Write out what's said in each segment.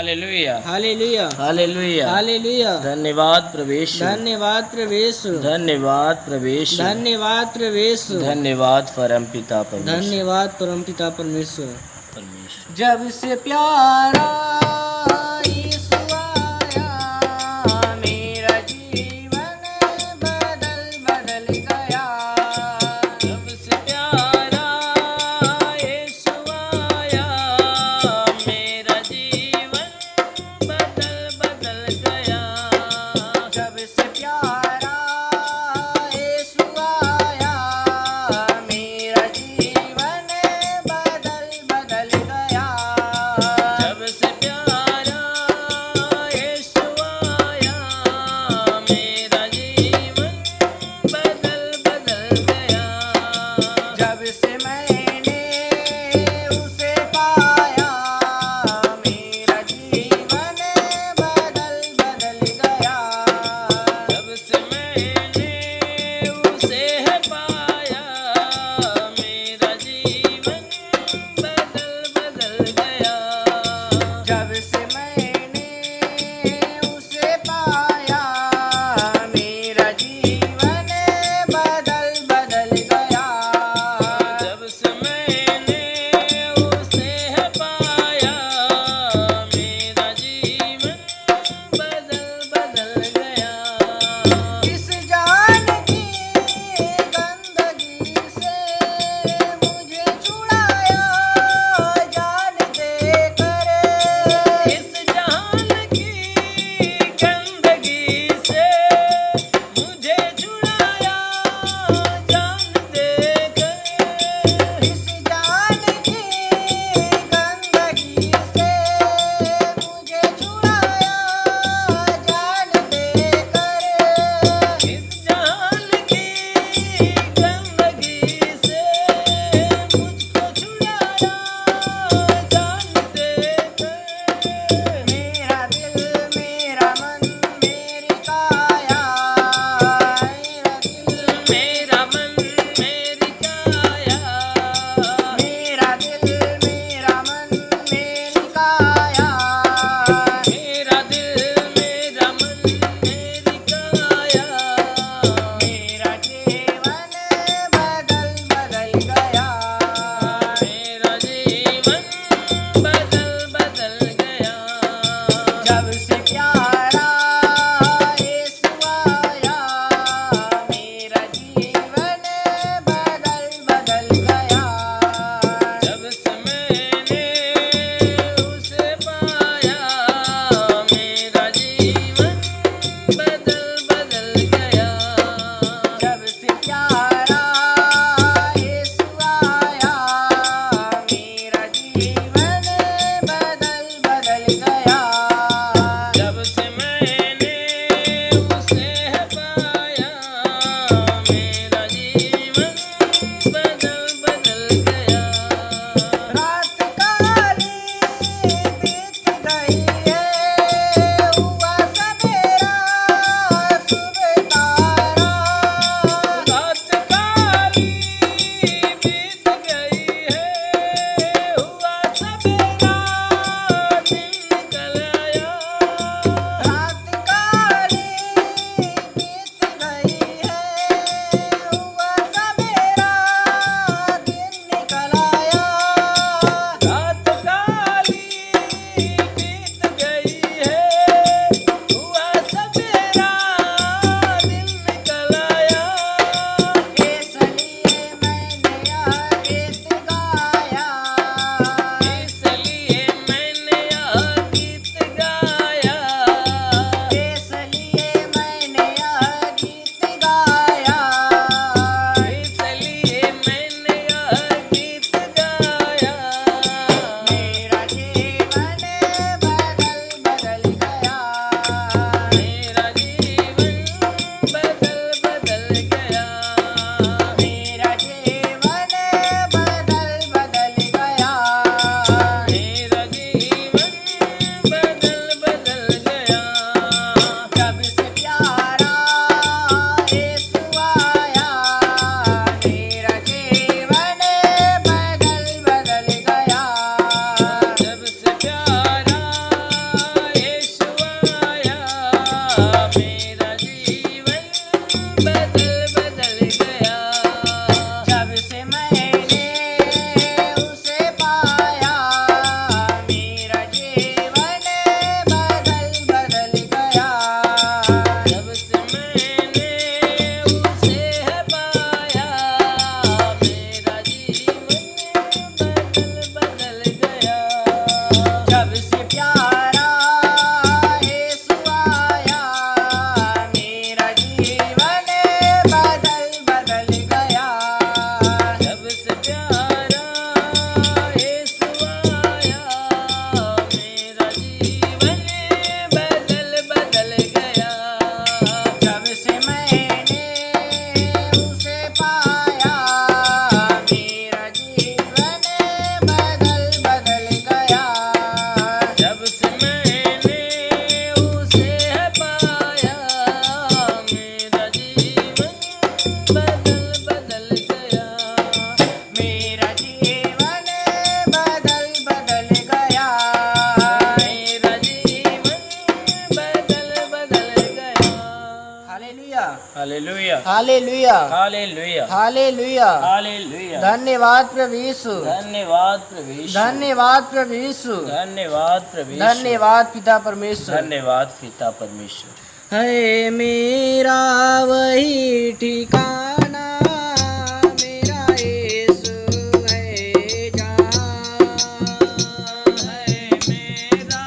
Hallelujah hallelujah hallelujah hallelujah. धन्यवाद प्रवेश धन्यवाद प्रवेश धन्यवाद प्रवेश धन्यवाद प्रवेश धन्यवाद परम पिता परमेश्वर धन्यवाद परमपिता परमेश्वर। परमेश्वर। जब से प्यारा यीशु आया, मेरा जीवन बदल बदल गया। जब से प्यारा यीशु आया, मेरा जीवन बदल बदल गया। जब से प्यारा यीशु आया, मेरा जीवन बदल बदल गया। जब से प्यारा hallelujah hallelujah hallelujah hallelujah. Hallelujah. धन्यवाद प्रभु यीशु, धन्यवाद प्रभु यीशु, धन्यवाद प्रभु यीशु, धन्यवाद प्रभु यीशु, धन्यवाद पिता परमेश्वर। धन्यवाद पिता परमेश्वर। है मेरा वही ठिकाना, मेरा यीशु है जहाँ। है मेरा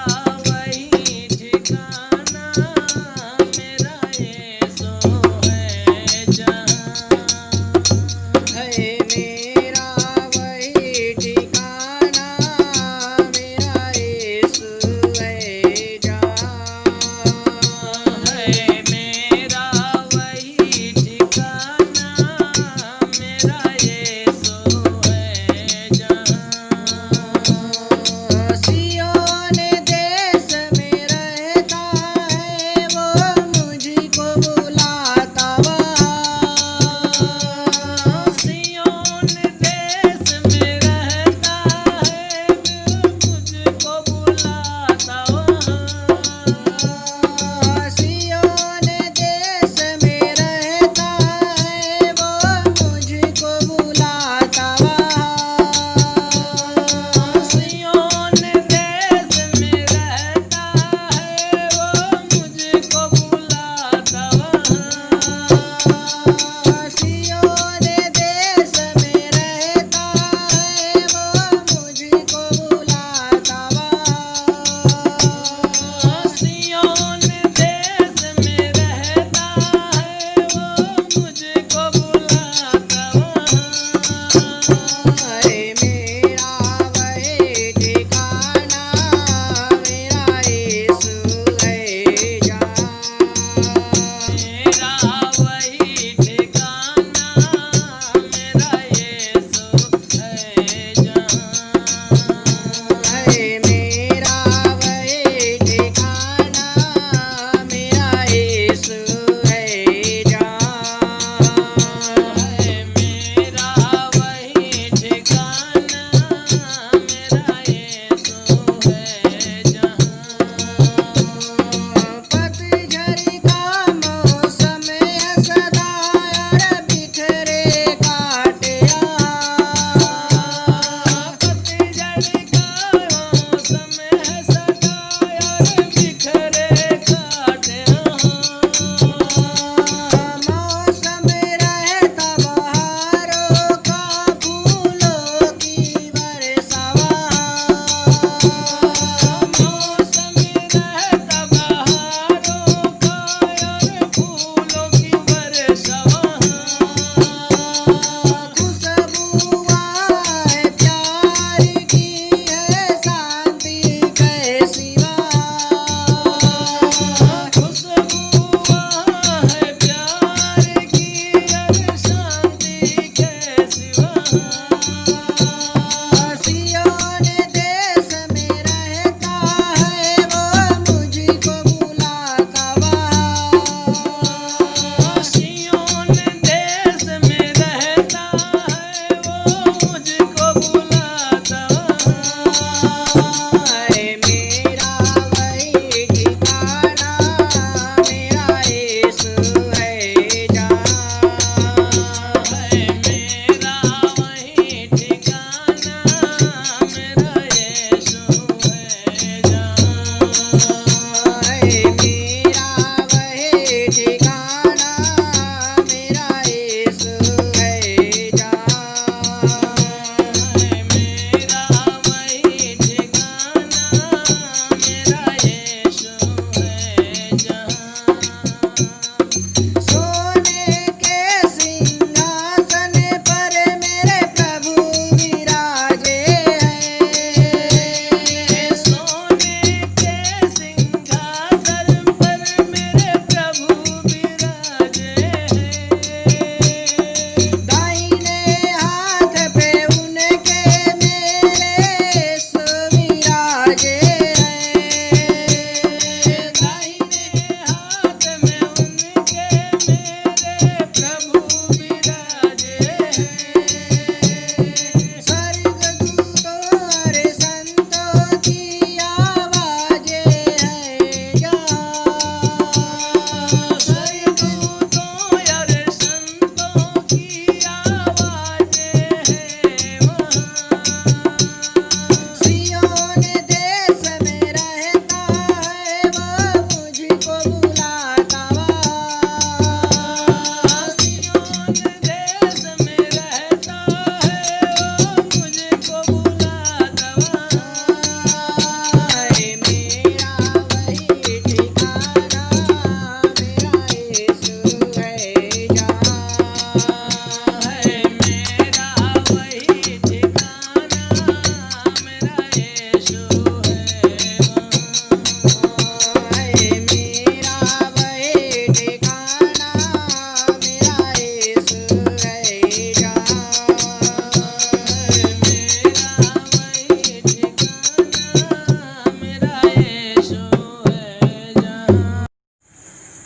वही ठिकाना, मेरा यीशु है जहाँ। है मेरा वही ठिकाना, मेरा यीशु है जहाँ। है मेरा वही ठिकाना,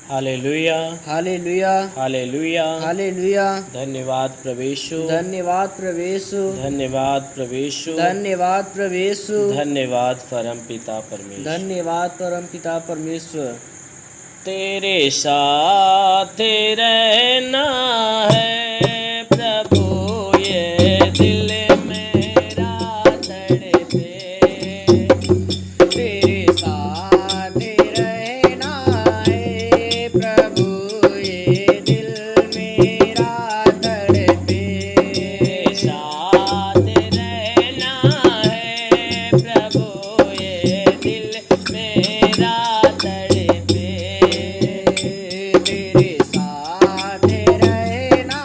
हालेलुया हालेलुया हालेलुया हालेलुया। धन्यवाद प्रभु धन्यवाद प्रभु धन्यवाद प्रभु धन्यवाद प्रभु धन्यवाद परम पिता परमेश्वर धन्यवाद परम पिता परमेश्वर। तेरे साथ रहना है प्रभु ये दिल मेरा तड़पे। तेरे साथ रहना है प्रभु ये दिल मेरा तड़पे। साथ रहना है प्रभु ये दिल मेरा तड़पे। तेरे साथ रहना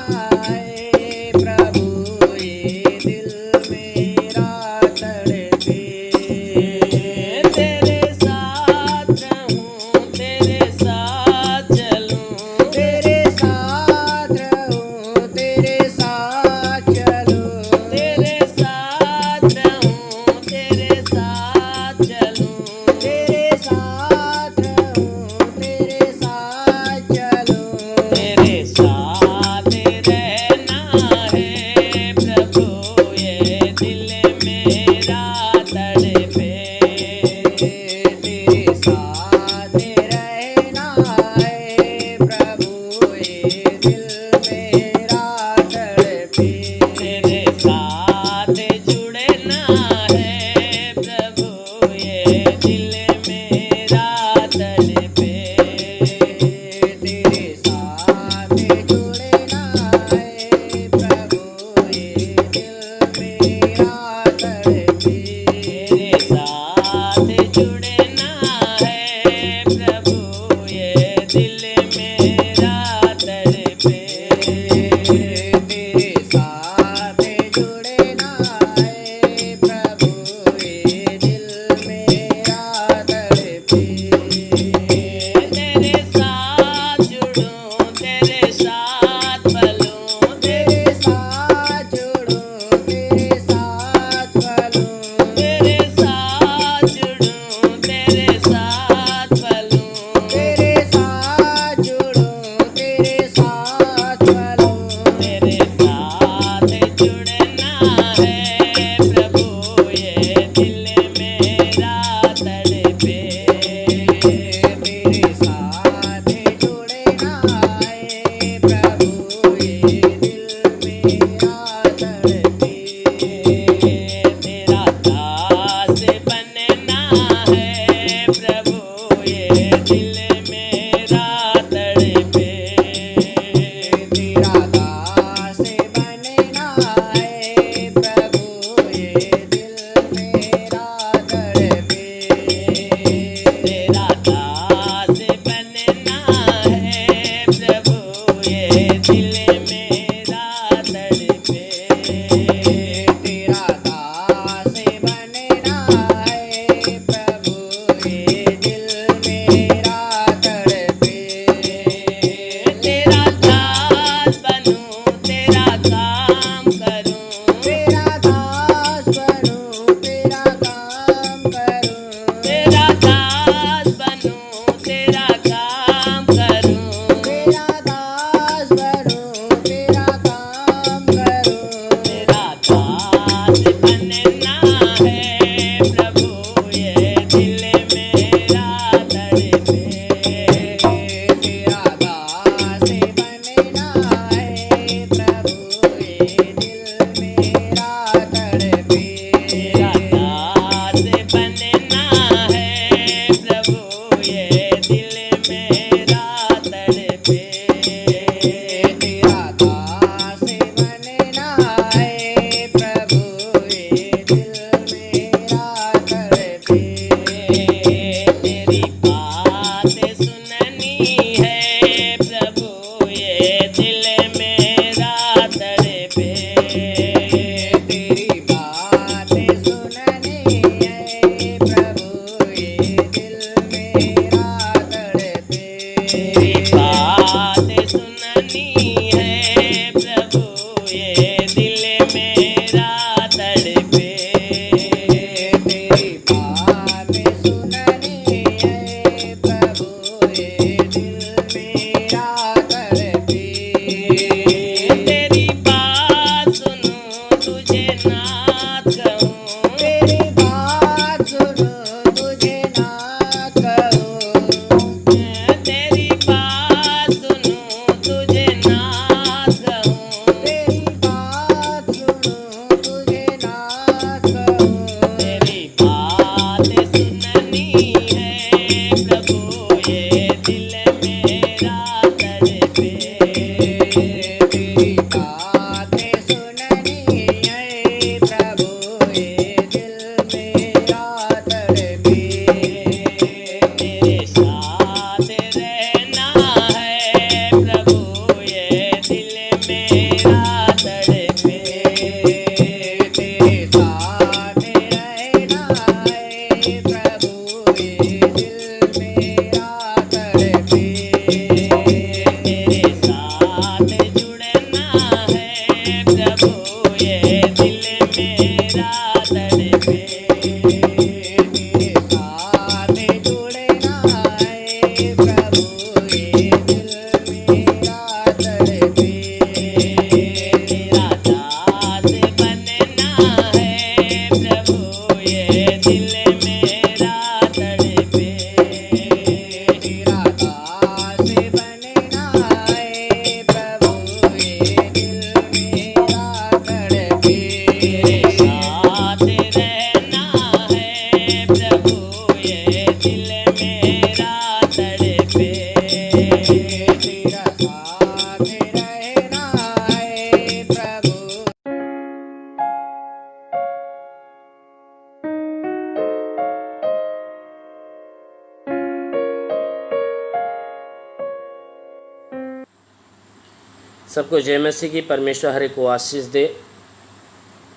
सबको जय मसीह की। परमेश्वर हर एक को आशीष दे।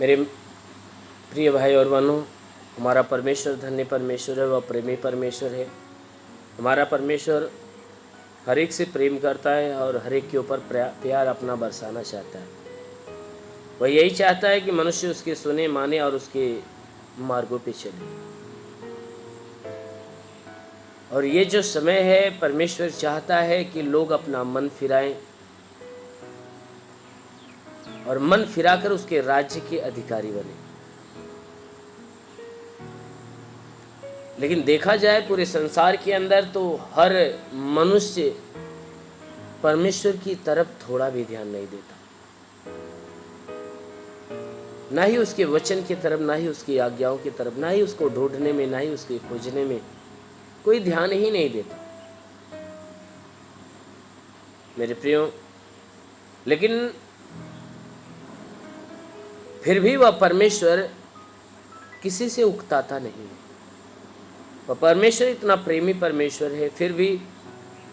मेरे प्रिय भाई और बहनों, हमारा परमेश्वर धन्य परमेश्वर है, वह प्रेमी परमेश्वर है। हमारा परमेश्वर हर एक से प्रेम करता है और हर एक के ऊपर प्यार अपना बरसाना चाहता है। वह यही चाहता है कि मनुष्य उसके सुने, माने और उसके मार्गों पे चले। और ये जो समय है, परमेश्वर चाहता है कि लोग अपना मन फिराएं और मन फिराकर उसके राज्य के अधिकारी बने। लेकिन देखा जाए पूरे संसार के अंदर तो हर मनुष्य परमेश्वर की तरफ थोड़ा भी ध्यान नहीं देता, ना ही उसके वचन की तरफ, ना ही उसकी आज्ञाओं की तरफ, ना ही उसको ढूंढने में, ना ही उसके खोजने में कोई ध्यान ही नहीं देता मेरे प्रियो। लेकिन फिर भी वह परमेश्वर किसी से उकताता नहीं। वह परमेश्वर इतना प्रेमी परमेश्वर है, फिर भी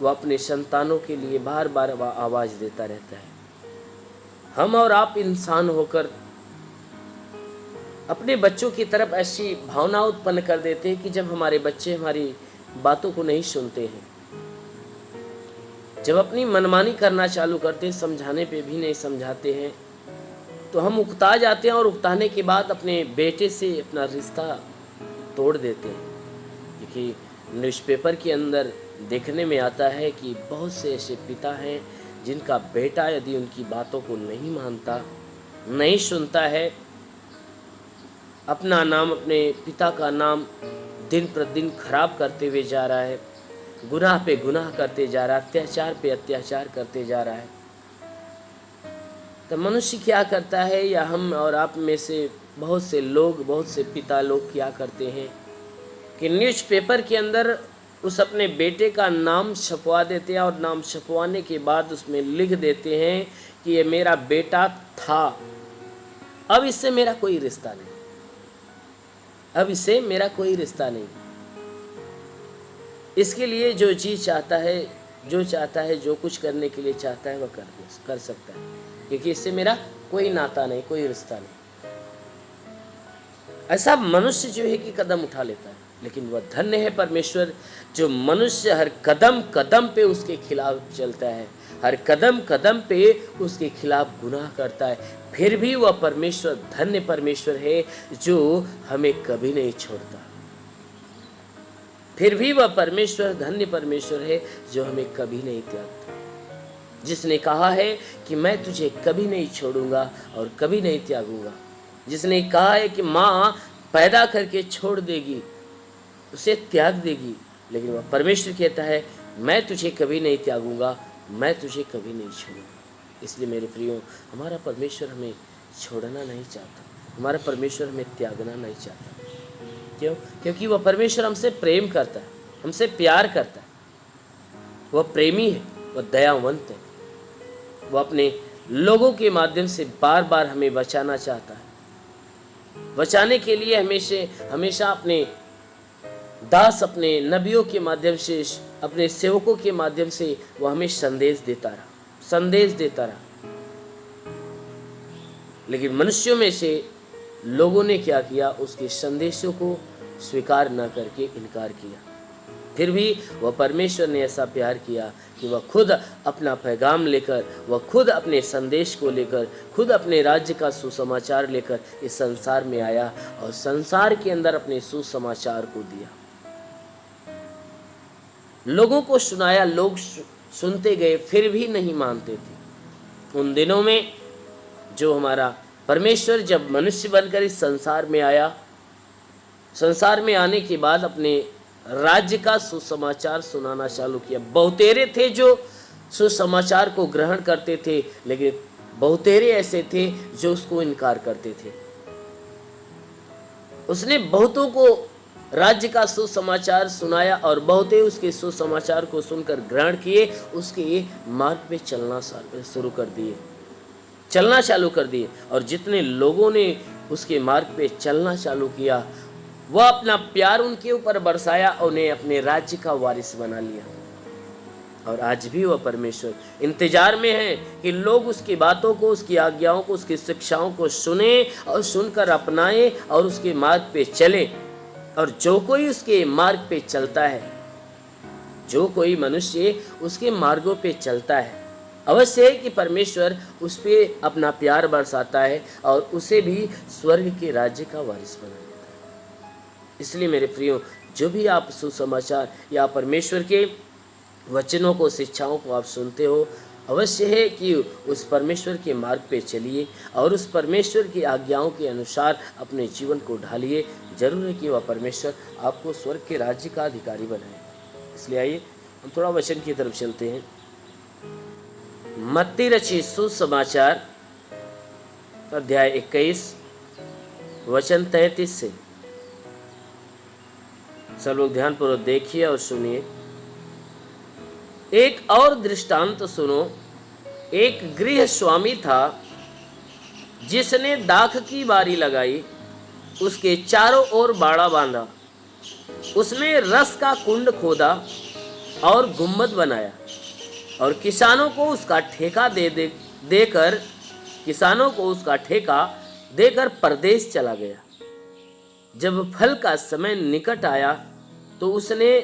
वह अपने संतानों के लिए बार बार वह आवाज़ देता रहता है। हम और आप इंसान होकर अपने बच्चों की तरफ ऐसी भावना उत्पन्न कर देते हैं कि जब हमारे बच्चे हमारी बातों को नहीं सुनते हैं, जब अपनी मनमानी करना चालू करते हैं, समझाने पे भी नहीं समझाते हैं, तो हम उकता जाते हैं और उकताने के बाद अपने बेटे से अपना रिश्ता तोड़ देते हैं। क्योंकि न्यूज़पेपर के अंदर देखने में आता है कि बहुत से ऐसे पिता हैं जिनका बेटा यदि उनकी बातों को नहीं मानता, नहीं सुनता है, अपना नाम, अपने पिता का नाम दिन प्रतिदिन खराब करते हुए जा रहा है, गुनाह पे गुनाह करते जा रहा है, अत्याचार पे अत्याचार करते जा रहा है, तो मनुष्य क्या करता है, या हम और आप में से बहुत से लोग, बहुत से पिता लोग क्या करते हैं कि न्यूज़पेपर के अंदर उस अपने बेटे का नाम छपवा देते हैं और नाम छपवाने के बाद उसमें लिख देते हैं कि ये मेरा बेटा था, अब इससे मेरा कोई रिश्ता नहीं, अब इससे मेरा कोई रिश्ता नहीं। इसके लिए जो चीज़ चाहता है, जो चाहता है, जो कुछ करने के लिए चाहता है वह कर सकता है, क्योंकि इससे मेरा कोई नाता नहीं, कोई रिश्ता नहीं। ऐसा मनुष्य जो है कि कदम उठा लेता है। लेकिन वह धन्य है परमेश्वर जो मनुष्य हर कदम कदम पे उसके खिलाफ चलता है, हर कदम कदम पे उसके खिलाफ गुनाह करता है, फिर भी वह परमेश्वर धन्य परमेश्वर है जो हमें कभी नहीं छोड़ता। फिर भी वह परमेश्वर धन्य परमेश्वर है जो हमें कभी नहीं त्यागता, जिसने कहा है कि मैं तुझे कभी नहीं छोड़ूंगा और कभी नहीं त्यागूंगा, जिसने कहा है कि माँ पैदा करके छोड़ देगी, उसे त्याग देगी, लेकिन वह परमेश्वर कहता है मैं तुझे कभी नहीं त्यागूंगा, मैं तुझे कभी नहीं छोड़ूंगा। इसलिए मेरे प्रियो, हमारा परमेश्वर हमें छोड़ना नहीं चाहता, हमारा परमेश्वर हमें त्यागना नहीं चाहता। क्यों? क्योंकि वह परमेश्वर हमसे प्रेम करता है, हमसे प्यार करता है। वह प्रेमी है, वह दयावंत है, वह अपने लोगों के माध्यम से बार बार हमें बचाना चाहता है। बचाने के लिए हमेशा अपने दास, अपने नबियों के माध्यम से, अपने सेवकों के माध्यम से वह हमें संदेश देता रहा। लेकिन मनुष्यों में से लोगों ने क्या किया, उसके संदेशों को स्वीकार न करके इनकार किया। फिर भी वह परमेश्वर ने ऐसा प्यार किया कि वह खुद अपना पैगाम लेकर, वह खुद अपने संदेश को लेकर, खुद अपने राज्य का सुसमाचार लेकर इस संसार में आया और संसार के अंदर अपने सुसमाचार को दिया, लोगों को सुनाया। लोग सुनते गए, फिर भी नहीं मानते थे। उन दिनों में जो हमारा परमेश्वर जब मनुष्य बनकर इस संसार में आया, संसार में आने के बाद अपने राज्य का सुसमाचार सुनाना चालू किया। बहुतेरे थे जो सुसमाचार को ग्रहण करते थे, लेकिन बहुतेरे ऐसे थे जो उसको इनकार करते थे। उसने बहुतों को राज्य का सुसमाचार सुनाया और बहुते उसके सुसमाचार को सुनकर ग्रहण किए, उसके मार्ग पे चलना चालू कर दिए। और जितने लोगों ने उसके मार्ग पे चलना चालू किया, वह अपना प्यार उनके ऊपर बरसाया, उन्हें अपने राज्य का वारिस बना लिया। और आज भी वह परमेश्वर इंतजार में है कि लोग उसकी बातों को, उसकी आज्ञाओं को, उसकी शिक्षाओं को सुने और सुनकर अपनाएं और उसके मार्ग पे चले। और जो कोई उसके मार्ग पे चलता है, जो कोई मनुष्य उसके मार्गों पे चलता है, अवश्य है कि परमेश्वर उस पर अपना प्यार बरसाता है और उसे भी स्वर्ग के राज्य का वारिस बना देता है। इसलिए मेरे प्रियो, जो भी आप सुसमाचार या परमेश्वर के वचनों को, शिक्षाओं को आप सुनते हो, अवश्य है कि उस परमेश्वर के मार्ग पे चलिए और उस परमेश्वर की आज्ञाओं के अनुसार अपने जीवन को ढालिए। जरूर है कि वह परमेश्वर आपको स्वर्ग के राज्य का अधिकारी बनाएगा। इसलिए आइए हम थोड़ा वचन की तरफ चलते हैं। मत्ती रचित सुसमाचार अध्याय 21 वचन 33 से। सब लोग ध्यानपूर्वक देखिए और सुनिए। एक और दृष्टांत सुनो। एक गृह स्वामी था जिसने दाख की बारी लगाई, उसके चारों ओर बाड़ा बांधा, उसमें रस का कुंड खोदा और गुम्बद बनाया और किसानों को उसका ठेका देकर परदेश चला गया। जब फल का समय निकट आया तो उसने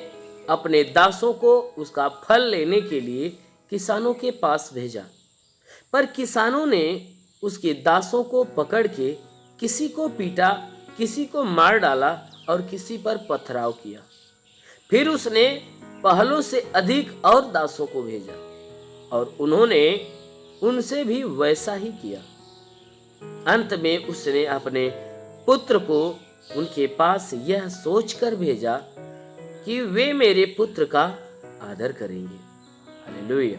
अपने दासों को उसका फल लेने के लिए किसानों के पास भेजा, पर किसानों ने उसके दासों को पकड़ के किसी को पीटा, किसी को मार डाला और किसी पर पथराव किया। फिर उसने पहलों से अधिक और दासों को भेजा और उन्होंने उनसे भी वैसा ही किया। अंत में उसने अपने पुत्र को उनके पास यह सोचकर भेजा कि वे मेरे पुत्र का आदर करेंगे। हालेलुया।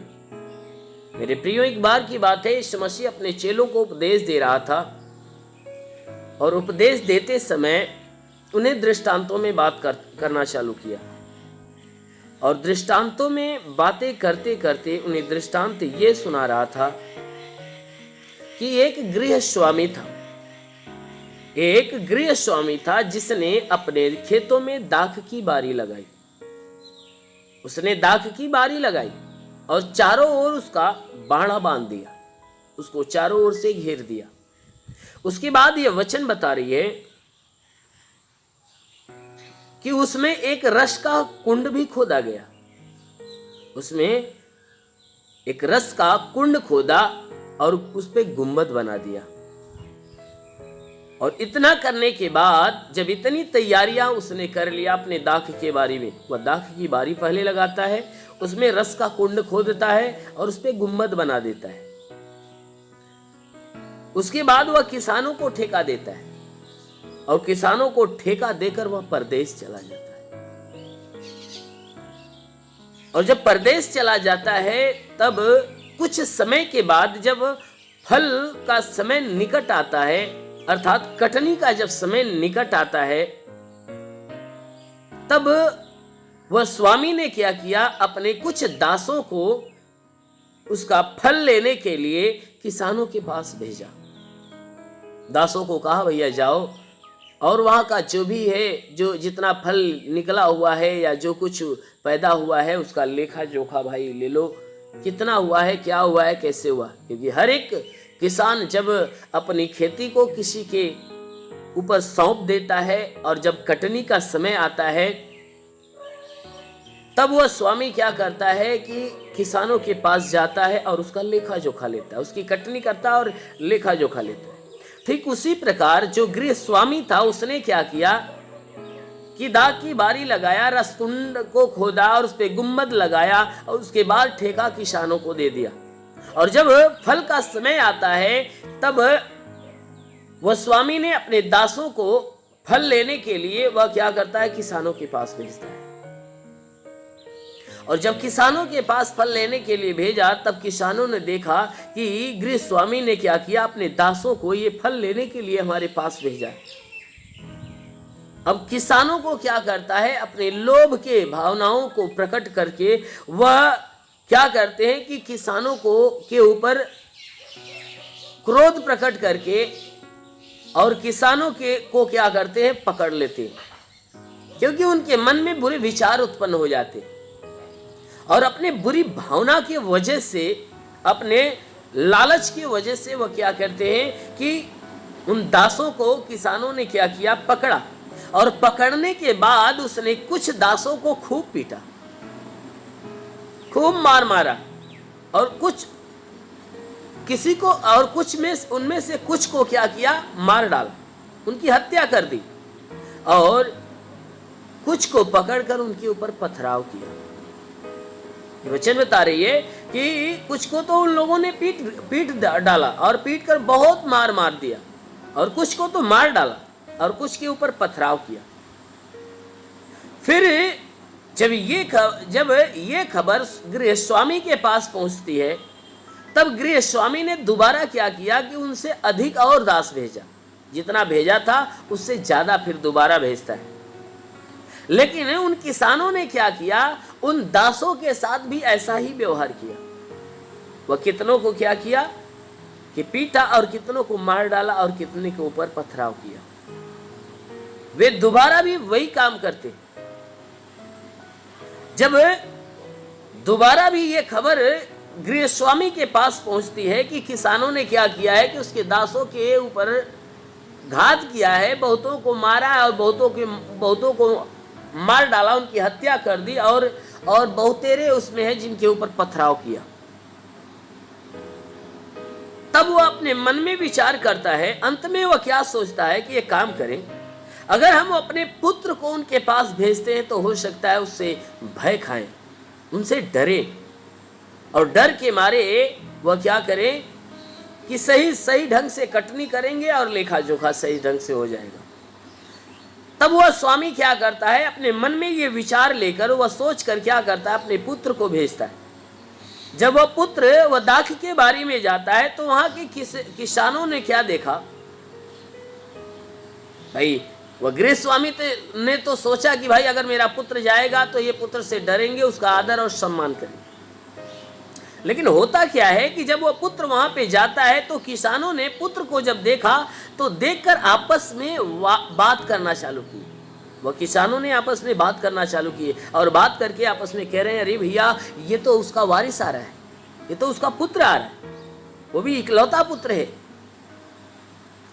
मेरे प्रियो, एक बार की बात है, यीशु मसीह अपने चेलों को उपदेश दे रहा था और उपदेश देते समय उन्हें दृष्टांतों में बात करना चालू किया। और दृष्टांतों में बातें करते करते उन्हें दृष्टांत ये सुना रहा था कि एक गृह स्वामी था जिसने अपने खेतों में दाख की बारी लगाई। उसने दाख की बारी लगाई और चारों ओर उसका बाड़ा बांध दिया, उसको चारों ओर से घेर दिया। उसके बाद यह वचन बता रही है कि उसमें एक रस का कुंड भी खोदा गया। उसमें एक रस का कुंड खोदा और उस पे गुंबद बना दिया। और इतना करने के बाद जब इतनी तैयारियां उसने कर लिया अपने दाख के बारी में, वह दाख की बारी पहले लगाता है, उसमें रस का कुंड खोदता है और उस पे गुंबद बना देता है। उसके बाद वह किसानों को ठेका देता है और किसानों को ठेका देकर वह परदेश चला जाता है। और जब परदेश चला जाता है तब कुछ समय के बाद जब फल का समय निकट आता है, अर्थात कटनी का जब समय निकट आता है, तब वह स्वामी ने क्या किया, अपने कुछ दासों को उसका फल लेने के लिए किसानों के पास भेजा। दासों को कहा, भैया जाओ और वहां का जो भी है, जो जितना फल निकला हुआ है या जो कुछ पैदा हुआ है उसका लेखा जोखा भाई ले लो, कितना हुआ है, क्या हुआ है, कैसे हुआ। क्योंकि हर एक किसान जब अपनी खेती को किसी के ऊपर सौंप देता है और जब कटनी का समय आता है तब वह स्वामी क्या करता है कि किसानों के पास जाता है और उसका लेखा जोखा लेता है, उसकी कटनी करता है और लेखा जोखा लेता है। ठीक उसी प्रकार जो गृह स्वामी था उसने क्या किया कि दाख की बारी लगाया, रसकुंड को खोदा और उस पर गुम्बद लगाया और उसके बाद ठेका किसानों को दे दिया। और जब फल का समय आता है तब वह स्वामी ने अपने दासों को फल लेने के लिए वह क्या करता है, किसानों के पास भेजता है। और जब किसानों के पास फल लेने के लिए भेजा तब किसानों ने देखा कि गृह स्वामी ने क्या किया, अपने दासों को ये फल लेने के लिए हमारे पास भेजा। अब किसानों को क्या करता है, अपने लोभ के भावनाओं को प्रकट करके वह क्या करते हैं कि किसानों के ऊपर क्रोध प्रकट करके और किसानों को क्या करते हैं, पकड़ लेते हैं, क्योंकि उनके मन में बुरे विचार उत्पन्न हो जाते हैं। और अपने बुरी भावना की वजह से, अपने लालच की वजह से वह क्या करते हैं कि उन दासों को किसानों ने क्या किया, पकड़ा। और पकड़ने के बाद उसने कुछ दासों को खूब पीटा, खूब मार मारा, और कुछ किसी को, और कुछ में उनमें से कुछ को क्या किया, मार डाला, उनकी हत्या कर दी, और कुछ को पकड़कर उनके ऊपर पथराव किया। ये वचन बता रही है कि कुछ को तो उन लोगों ने पीट डाला और पीट कर बहुत मार दिया, और कुछ को तो मार डाला और कुछ के ऊपर पथराव किया। फिर जब ये खबर गृह स्वामी के पास पहुंचती है, तब गृह स्वामी ने दोबारा क्या किया कि उनसे अधिक और दास भेजा, जितना भेजा था उससे ज्यादा फिर दोबारा भेजता है। लेकिन उन किसानों ने क्या किया, उन दासों के साथ भी ऐसा ही व्यवहार किया। वह कितनों को क्या किया कि पीटा, और कितनों को मार डाला, और कितने के ऊपर पथराव किया। वे दोबारा भी वही काम करते। जब दोबारा भी ये खबर गृह स्वामी के पास पहुंचती है कि किसानों ने क्या किया है कि उसके दासों के ऊपर घात किया है, बहुतों को मारा है, और बहुतों को मार डाला, उनकी हत्या कर दी, और बहुतेरे उसमें है जिनके ऊपर पथराव किया। तब वह अपने मन में विचार करता है, अंत में वह क्या सोचता है कि ये काम करें, अगर हम अपने पुत्र को उनके पास भेजते हैं तो हो सकता है उससे भय खाएं, उनसे डरे, और डर के मारे वह क्या करें कि सही ढंग से कटनी करेंगे और लेखा जोखा सही ढंग से हो जाएगा। तब वह स्वामी क्या करता है, अपने मन में ये विचार लेकर, वह सोच कर क्या करता है, अपने पुत्र को भेजता है। जब वह पुत्र वह दाख के बारी में जाता है तो वहां के किसानों ने क्या देखा, भाई वह गृह स्वामी ने तो सोचा कि भाई अगर मेरा पुत्र जाएगा तो ये पुत्र से डरेंगे, उसका आदर और सम्मान करेंगे। लेकिन होता क्या है कि जब वह पुत्र वहां पे जाता है तो किसानों ने पुत्र को जब देखा तो देखकर आपस में बात करना चालू की। वह किसानों ने आपस में बात करना चालू किए, और बात करके आपस में कह रहे हैं, अरे भैया ये तो उसका वारिस आ रहा है, ये तो उसका पुत्र आ रहा है, वो भी इकलौता पुत्र है।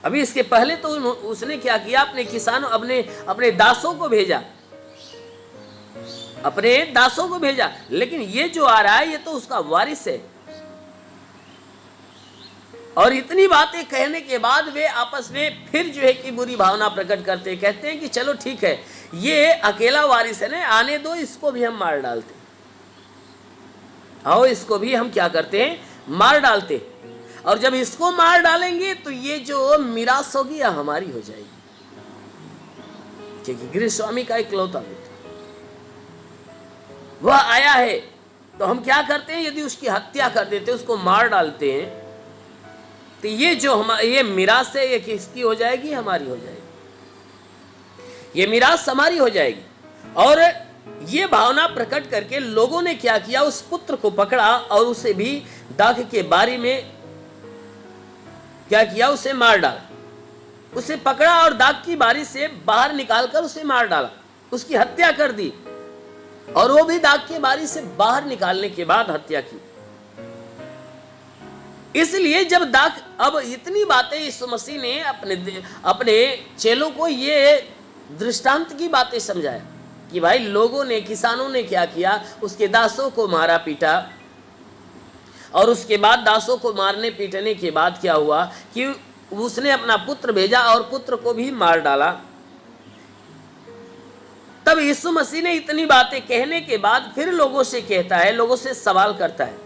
अभी इसके पहले तो उसने क्या किया, अपने दासों को भेजा, लेकिन ये जो आ रहा है ये तो उसका वारिस है। और इतनी बातें कहने के बाद वे आपस में फिर जो है कि बुरी भावना प्रकट करते, कहते हैं कि चलो ठीक है, ये अकेला वारिस है ना, आने दो, इसको भी हम मार डालते, आओ इसको भी हम क्या करते हैं, मार डालते। और जब इसको मार डालेंगे तो ये जो मिरास होगी यह हमारी हो जाएगी, क्योंकि गृह स्वामी का इकलौता बेटा वह आया है। तो हम क्या करते हैं, यदि उसकी हत्या कर देते, उसको मार डालते हैं, तो ये जो ये मिरास है ये किसकी हो जाएगी, हमारी हो जाएगी, ये मिरास हमारी हो जाएगी। और ये भावना प्रकट करके लोगों ने क्या किया, उस पुत्र को पकड़ा और उसे भी दाख के बारी में क्या किया, उसे मार डाला। उसे पकड़ा और दाख की बारी से बाहर निकालकर उसे मार डाला, उसकी हत्या कर दी, और वो भी दाख की बारी से बाहर निकालने के बाद हत्या की। इसलिए जब दाख, अब इतनी बातें यीशु मसीह ने अपने चेलों को ये दृष्टांत की बातें समझाया कि भाई लोगों ने, किसानों ने क्या किया, उसके दासों को मारा पीटा, और उसके बाद दासों को मारने पीटने के बाद क्या हुआ कि उसने अपना पुत्र भेजा और पुत्र को भी मार डाला। तब यीशु मसीह ने इतनी बातें कहने के बाद फिर लोगों से कहता है, लोगों से सवाल करता है।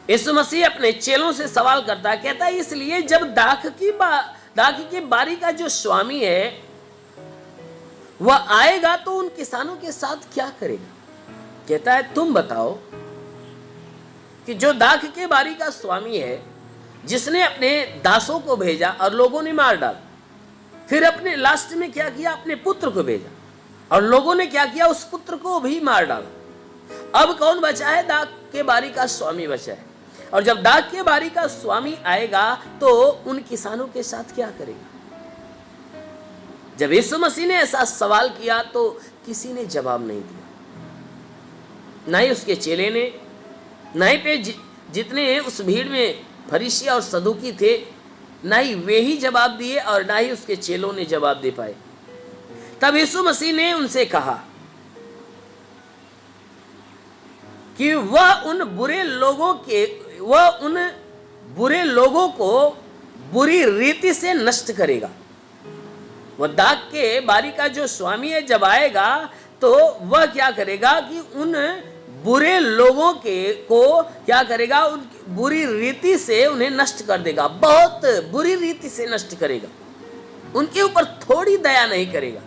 यीशु मसीह अपने चेलों से सवाल करता है, कहता है इसलिए जब दाख की बारी का जो स्वामी है वह आएगा तो उन किसानों के साथ क्या करेगा। कहता है तुम बताओ कि जो दाख के बारी का स्वामी है, जिसने अपने दासों को भेजा और लोगों ने मार डाला, फिर अपने लास्ट में क्या किया, अपने पुत्र को भेजा और लोगों ने क्या किया, उस पुत्र को भी मार डाला। अब कौन बचा है, दाख के बारी का स्वामी बचा है। और जब दाख के बारी का स्वामी आएगा तो उन किसानों के साथ क्या करेगा। जब यीशु मसीह ने ऐसा सवाल किया तो किसी ने जवाब नहीं दिया, ना ही उसके चेले ने, ना ही पे जितने उस भीड़ में फरीसी और सदूकी थे, ना ही वे ही जवाब दिए और ना ही उसके चेलों ने जवाब दे पाए। तब यीशु मसीह ने उनसे कहा कि वह उन बुरे लोगों को बुरी रीति से नष्ट करेगा। वह दाख के बारी का जो स्वामी है जब आएगा तो वह क्या करेगा कि उन बुरे लोगों को क्या करेगा, उन बुरी रीति से उन्हें नष्ट कर देगा, बहुत बुरी रीति से नष्ट करेगा। उनके ऊपर थोड़ी दया नहीं करेगा,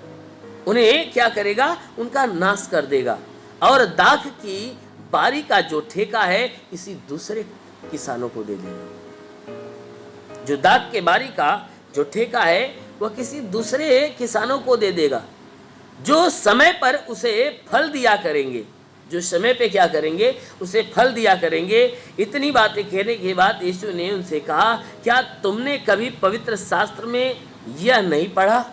उन्हें क्या करेगा, उनका नाश कर देगा। और दाख की बारी का जो ठेका है किसी दूसरे किसानों को दे देगा। जो दाख के बारी का जो ठेका है वह किसी दूसरे किसानों को दे देगा, जो समय पर उसे फल दिया करेंगे, जो समय पे क्या करेंगे, उसे फल दिया करेंगे। इतनी बातें कहने के बाद यीशु ने उनसे कहा, क्या तुमने कभी पवित्र शास्त्र में यह नहीं पढ़ा?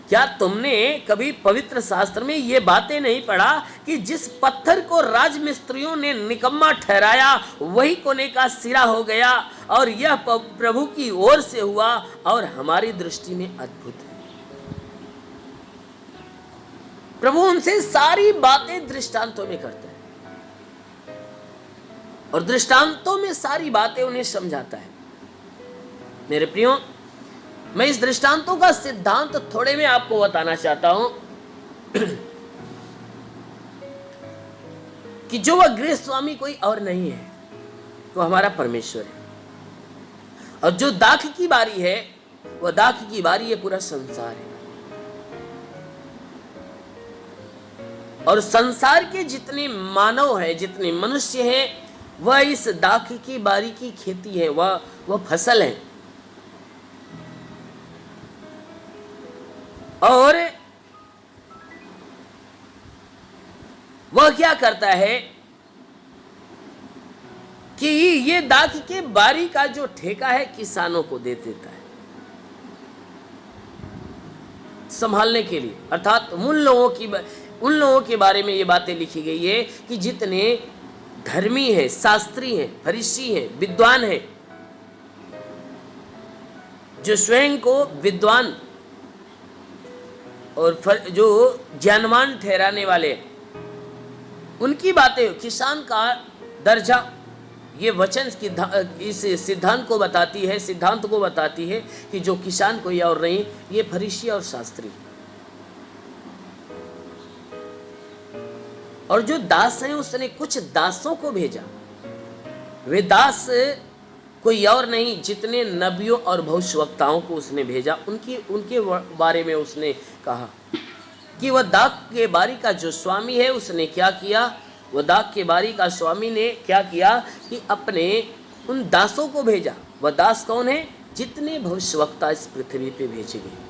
क्या तुमने कभी पवित्र शास्त्र में ये बातें नहीं पढ़ा कि जिस पत्थर को राजमिस्त्रियों ने निकम्मा ठहराया वही कोने का सिरा हो गया, और यह प्रभु की ओर से हुआ और हमारी दृष्टि में अद्भुत है। प्रभु उनसे सारी बातें दृष्टांतों में करता है और दृष्टांतों में सारी बातें उन्हें समझाता है। मेरे प्रियो, मैं इस दृष्टांतों का सिद्धांत थोड़े में आपको बताना चाहता हूं कि जो वह गृह स्वामी कोई और नहीं है, वो हमारा परमेश्वर है। और जो दाख की बारी है, वह दाख की बारी है पूरा संसार है। और संसार के जितने मानव हैं, जितने मनुष्य हैं, वह इस दाख की बारी की खेती है, वह फसल है। और वह क्या करता है कि ये दाख के बारी का जो ठेका है किसानों को दे देता है संभालने के लिए। अर्थात उन लोगों के बारे में ये बातें लिखी गई है कि जितने धर्मी हैं, शास्त्री हैं, फरीसी हैं, विद्वान हैं, जो स्वयं को विद्वान और जो ज्ञानवान ठहराने वाले, उनकी बातें, किसान का दर्जा, ये वचन इस सिद्धांत को बताती है कि जो किसान कोई और नहीं, ये फरीसी और शास्त्री। और जो दास हैं, उसने कुछ दासों को भेजा। वे दास कोई और नहीं, जितने नबियों और भविष्यवक्ताओं को उसने भेजा, उनके बारे में उसने कहा कि वह दाख के बारी का जो स्वामी है उसने क्या किया। वह दाख के बारी का स्वामी ने क्या किया कि अपने उन दासों को भेजा। वह दास कौन है? जितने भविष्यवक्ता इस पृथ्वी पे भेजे गए।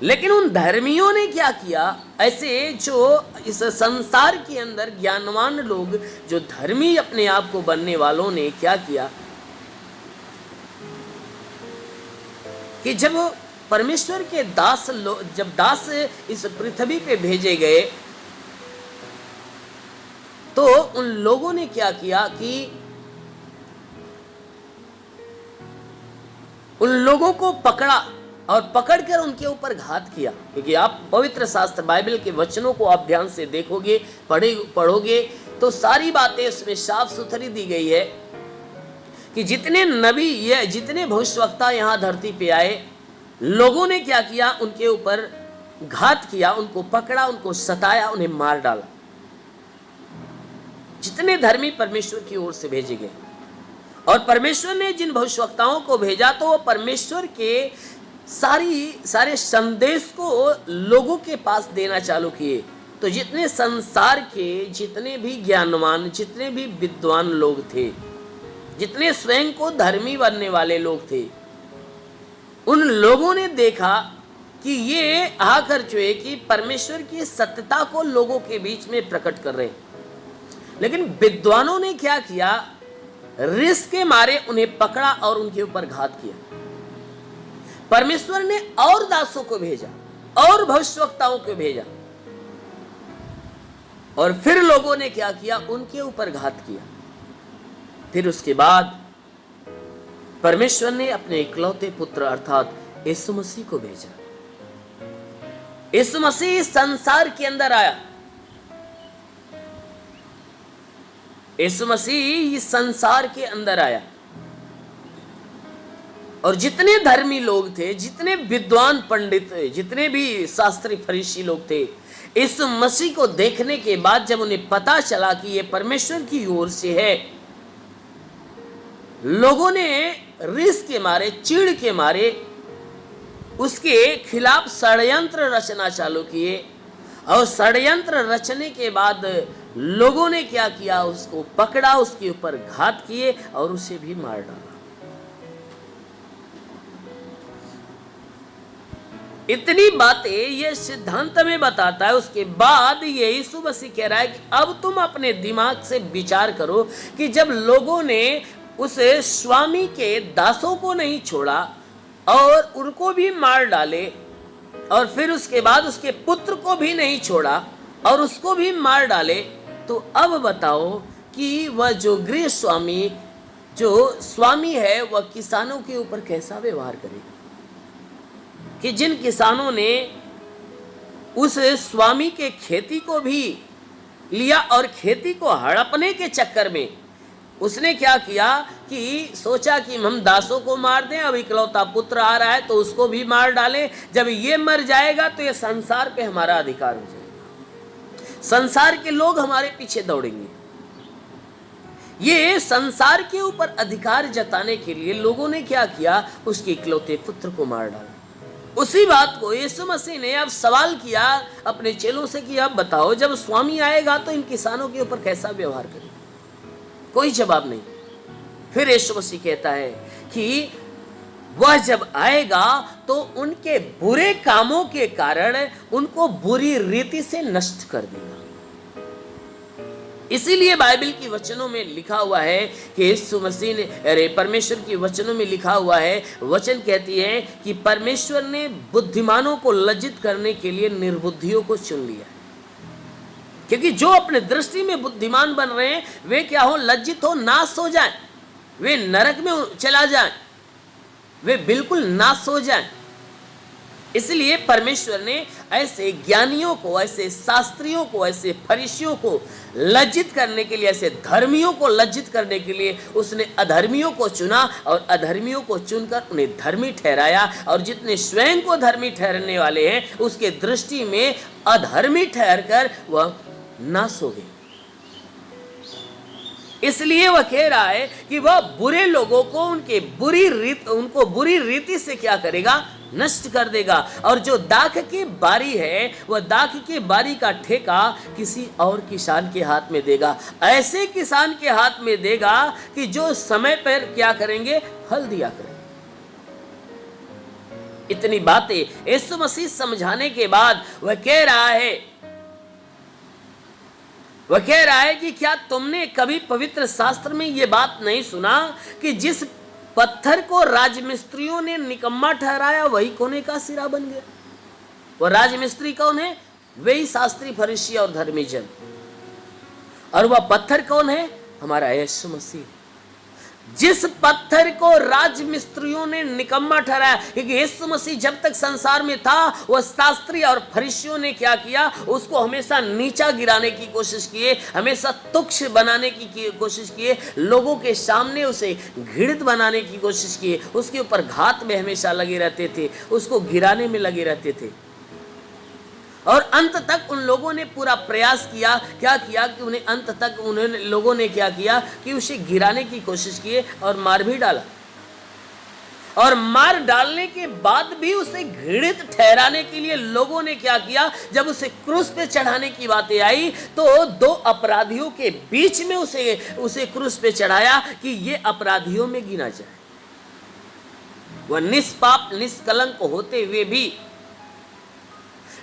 लेकिन उन धर्मियों ने क्या किया? ऐसे जो इस संसार के अंदर ज्ञानवान लोग, जो धर्मी अपने आप को बनने वालों ने क्या किया कि जब परमेश्वर के जब दास इस पृथ्वी पे भेजे गए तो उन लोगों ने क्या किया कि उन लोगों को पकड़ा और पकड़कर उनके ऊपर घात किया। क्योंकि आप पवित्र शास्त्र बाइबल के वचनों को आप ध्यान से देखोगे, पढ़ोगे तो सारी बातें उसमें साफ सुथरी दी गई है कि जितने नबी या जितने भविष्यवक्ता यहाँ धरती पे आए, लोगों ने क्या किया? उनके ऊपर घात किया, उनको पकड़ा, उनको सताया, उन्हें मार डाला। जितने धर्मी परमेश्वर की ओर से भेजे गए, और परमेश्वर ने जिन भविष्यवक्ताओं को भेजा तो वो परमेश्वर के सारे संदेश को लोगों के पास देना चालू किए। तो जितने संसार के जितने भी ज्ञानवान, जितने भी विद्वान लोग थे, जितने स्वयं को धर्मी बनने वाले लोग थे, उन लोगों ने देखा कि ये आकर जो है कि परमेश्वर की सत्यता को लोगों के बीच में प्रकट कर रहे हैं। लेकिन विद्वानों ने क्या किया? रिस्क के मारे उन्हें पकड़ा और उनके ऊपर घात किया। परमेश्वर ने और दासों को भेजा और भविष्यवक्ताओं को भेजा, और फिर लोगों ने क्या किया, उनके ऊपर घात किया। फिर उसके बाद परमेश्वर ने अपने इकलौते पुत्र अर्थात यीशु मसीह को भेजा। यीशु मसीह संसार के अंदर आया। यीशु मसीह इस संसार के अंदर आया, और जितने धर्मी लोग थे, जितने विद्वान पंडित, जितने भी शास्त्री फरीसी लोग थे, यीशु मसीह को देखने के बाद जब उन्हें पता चला कि यह परमेश्वर की ओर से है, लोगों ने रिस के मारे, चिढ़ के मारे उसके खिलाफ षड्यंत्र रचना चालू किए। और षड्यंत्र रचने के बाद लोगों ने क्या किया, उसको पकड़ा, उसके ऊपर घात किए और उसे भी मार डाला। इतनी बातें ये सिद्धांत में बताता है। उसके बाद ये यीशु मसीह कह रहा है कि अब तुम अपने दिमाग से विचार करो कि जब लोगों ने उस स्वामी के दासों को नहीं छोड़ा और उनको भी मार डाले, और फिर उसके बाद उसके पुत्र को भी नहीं छोड़ा और उसको भी मार डाले, तो अब बताओ कि वह जो गृह स्वामी, जो स्वामी है, वह किसानों के ऊपर कैसा व्यवहार करेगा। कि जिन किसानों ने उस स्वामी के खेती को भी लिया और खेती को हड़पने के चक्कर में उसने क्या किया कि सोचा कि हम दासों को मार दें, अब इकलौता पुत्र आ रहा है तो उसको भी मार डालें, जब ये मर जाएगा तो ये संसार पे हमारा अधिकार हो जाएगा, संसार के लोग हमारे पीछे दौड़ेंगे। ये संसार के ऊपर अधिकार जताने के लिए लोगों ने क्या किया, उसके इकलौते पुत्र को मार डाला। उसी बात को यीशु मसीह ने अब सवाल किया अपने चेलों से कि अब बताओ जब स्वामी आएगा तो इन किसानों के ऊपर कैसा व्यवहार करें। कोई जवाब नहीं। फिर यीशु मसीह कहता है कि वह जब आएगा तो उनके बुरे कामों के कारण उनको बुरी रीति से नष्ट कर देगा। इसीलिए बाइबल की वचनों में लिखा हुआ है कि यीशु मसीह ने, अरे परमेश्वर की वचनों में लिखा हुआ है, वचन कहती है कि परमेश्वर ने बुद्धिमानों को लज्जित करने के लिए निर्बुद्धियों को चुन लिया। क्योंकि जो अपने दृष्टि में बुद्धिमान बन रहे हैं वे क्या हो, लज्जित हो, नाश हो जाएं, वे नरक में चला जाएं, वे बिल्कुल नाश हो जाएं। इसलिए परमेश्वर ने ऐसे ज्ञानियों को, ऐसे शास्त्रियों को, ऐसे फरीसियों को लज्जित करने के लिए, ऐसे धर्मियों को लज्जित करने के लिए उसने अधर्मियों को चुना और अधर्मियों को चुनकर उन्हें धर्मी ठहराया। और जितने स्वयं को धर्मी ठहरने वाले हैं उसके दृष्टि में अधर्मी ठहरकर वह नाश हो गए। इसलिए वह कह रहा है कि वह बुरे लोगों को उनको बुरी रीति से क्या करेगा, नष्ट कर देगा। और जो दाख की बारी है वह दाख की बारी का ठेका किसी और किसान के हाथ में देगा, ऐसे किसान के हाथ में देगा कि जो समय पर क्या करेंगे, हल दिया करेंगे। इतनी बातें यीशु मसीह समझाने के बाद वह कह रहा है कि क्या तुमने कभी पवित्र शास्त्र में यह बात नहीं सुना कि जिस पत्थर को राजमिस्त्रियों ने निकम्मा ठहराया वही कोने का सिरा बन गया। वो राजमिस्त्री कौन है? वही शास्त्री, फरीसी और धर्मी जन। और वह पत्थर कौन है? हमारा यीशु मसीह। जिस पत्थर को राजमिस्त्रियों ने निकम्मा ठहराया, क्योंकि यीशु मसीह जब तक संसार में था वह शास्त्री और फरीसियों ने क्या किया, उसको हमेशा नीचा गिराने की कोशिश किए, हमेशा तुच्छ बनाने की कोशिश किए, लोगों के सामने उसे घृणित बनाने की कोशिश किए, उसके ऊपर घात में हमेशा लगे रहते थे, उसको गिराने में लगे रहते थे। और अंत तक उन लोगों ने पूरा प्रयास किया, क्या किया कि उन्हें अंत तक लोगों ने क्या किया कि उसे गिराने की कोशिश किए और मार भी डाला। और मार डालने के बाद भी उसे घृणित ठहराने के लिए लोगों ने क्या किया, जब उसे क्रूस पे चढ़ाने की बातें आई तो दो अपराधियों के बीच में उसे क्रूस पे चढ़ाया कि ये अपराधियों में गिना जाए। वह निष्पाप निष्कलंक होते हुए भी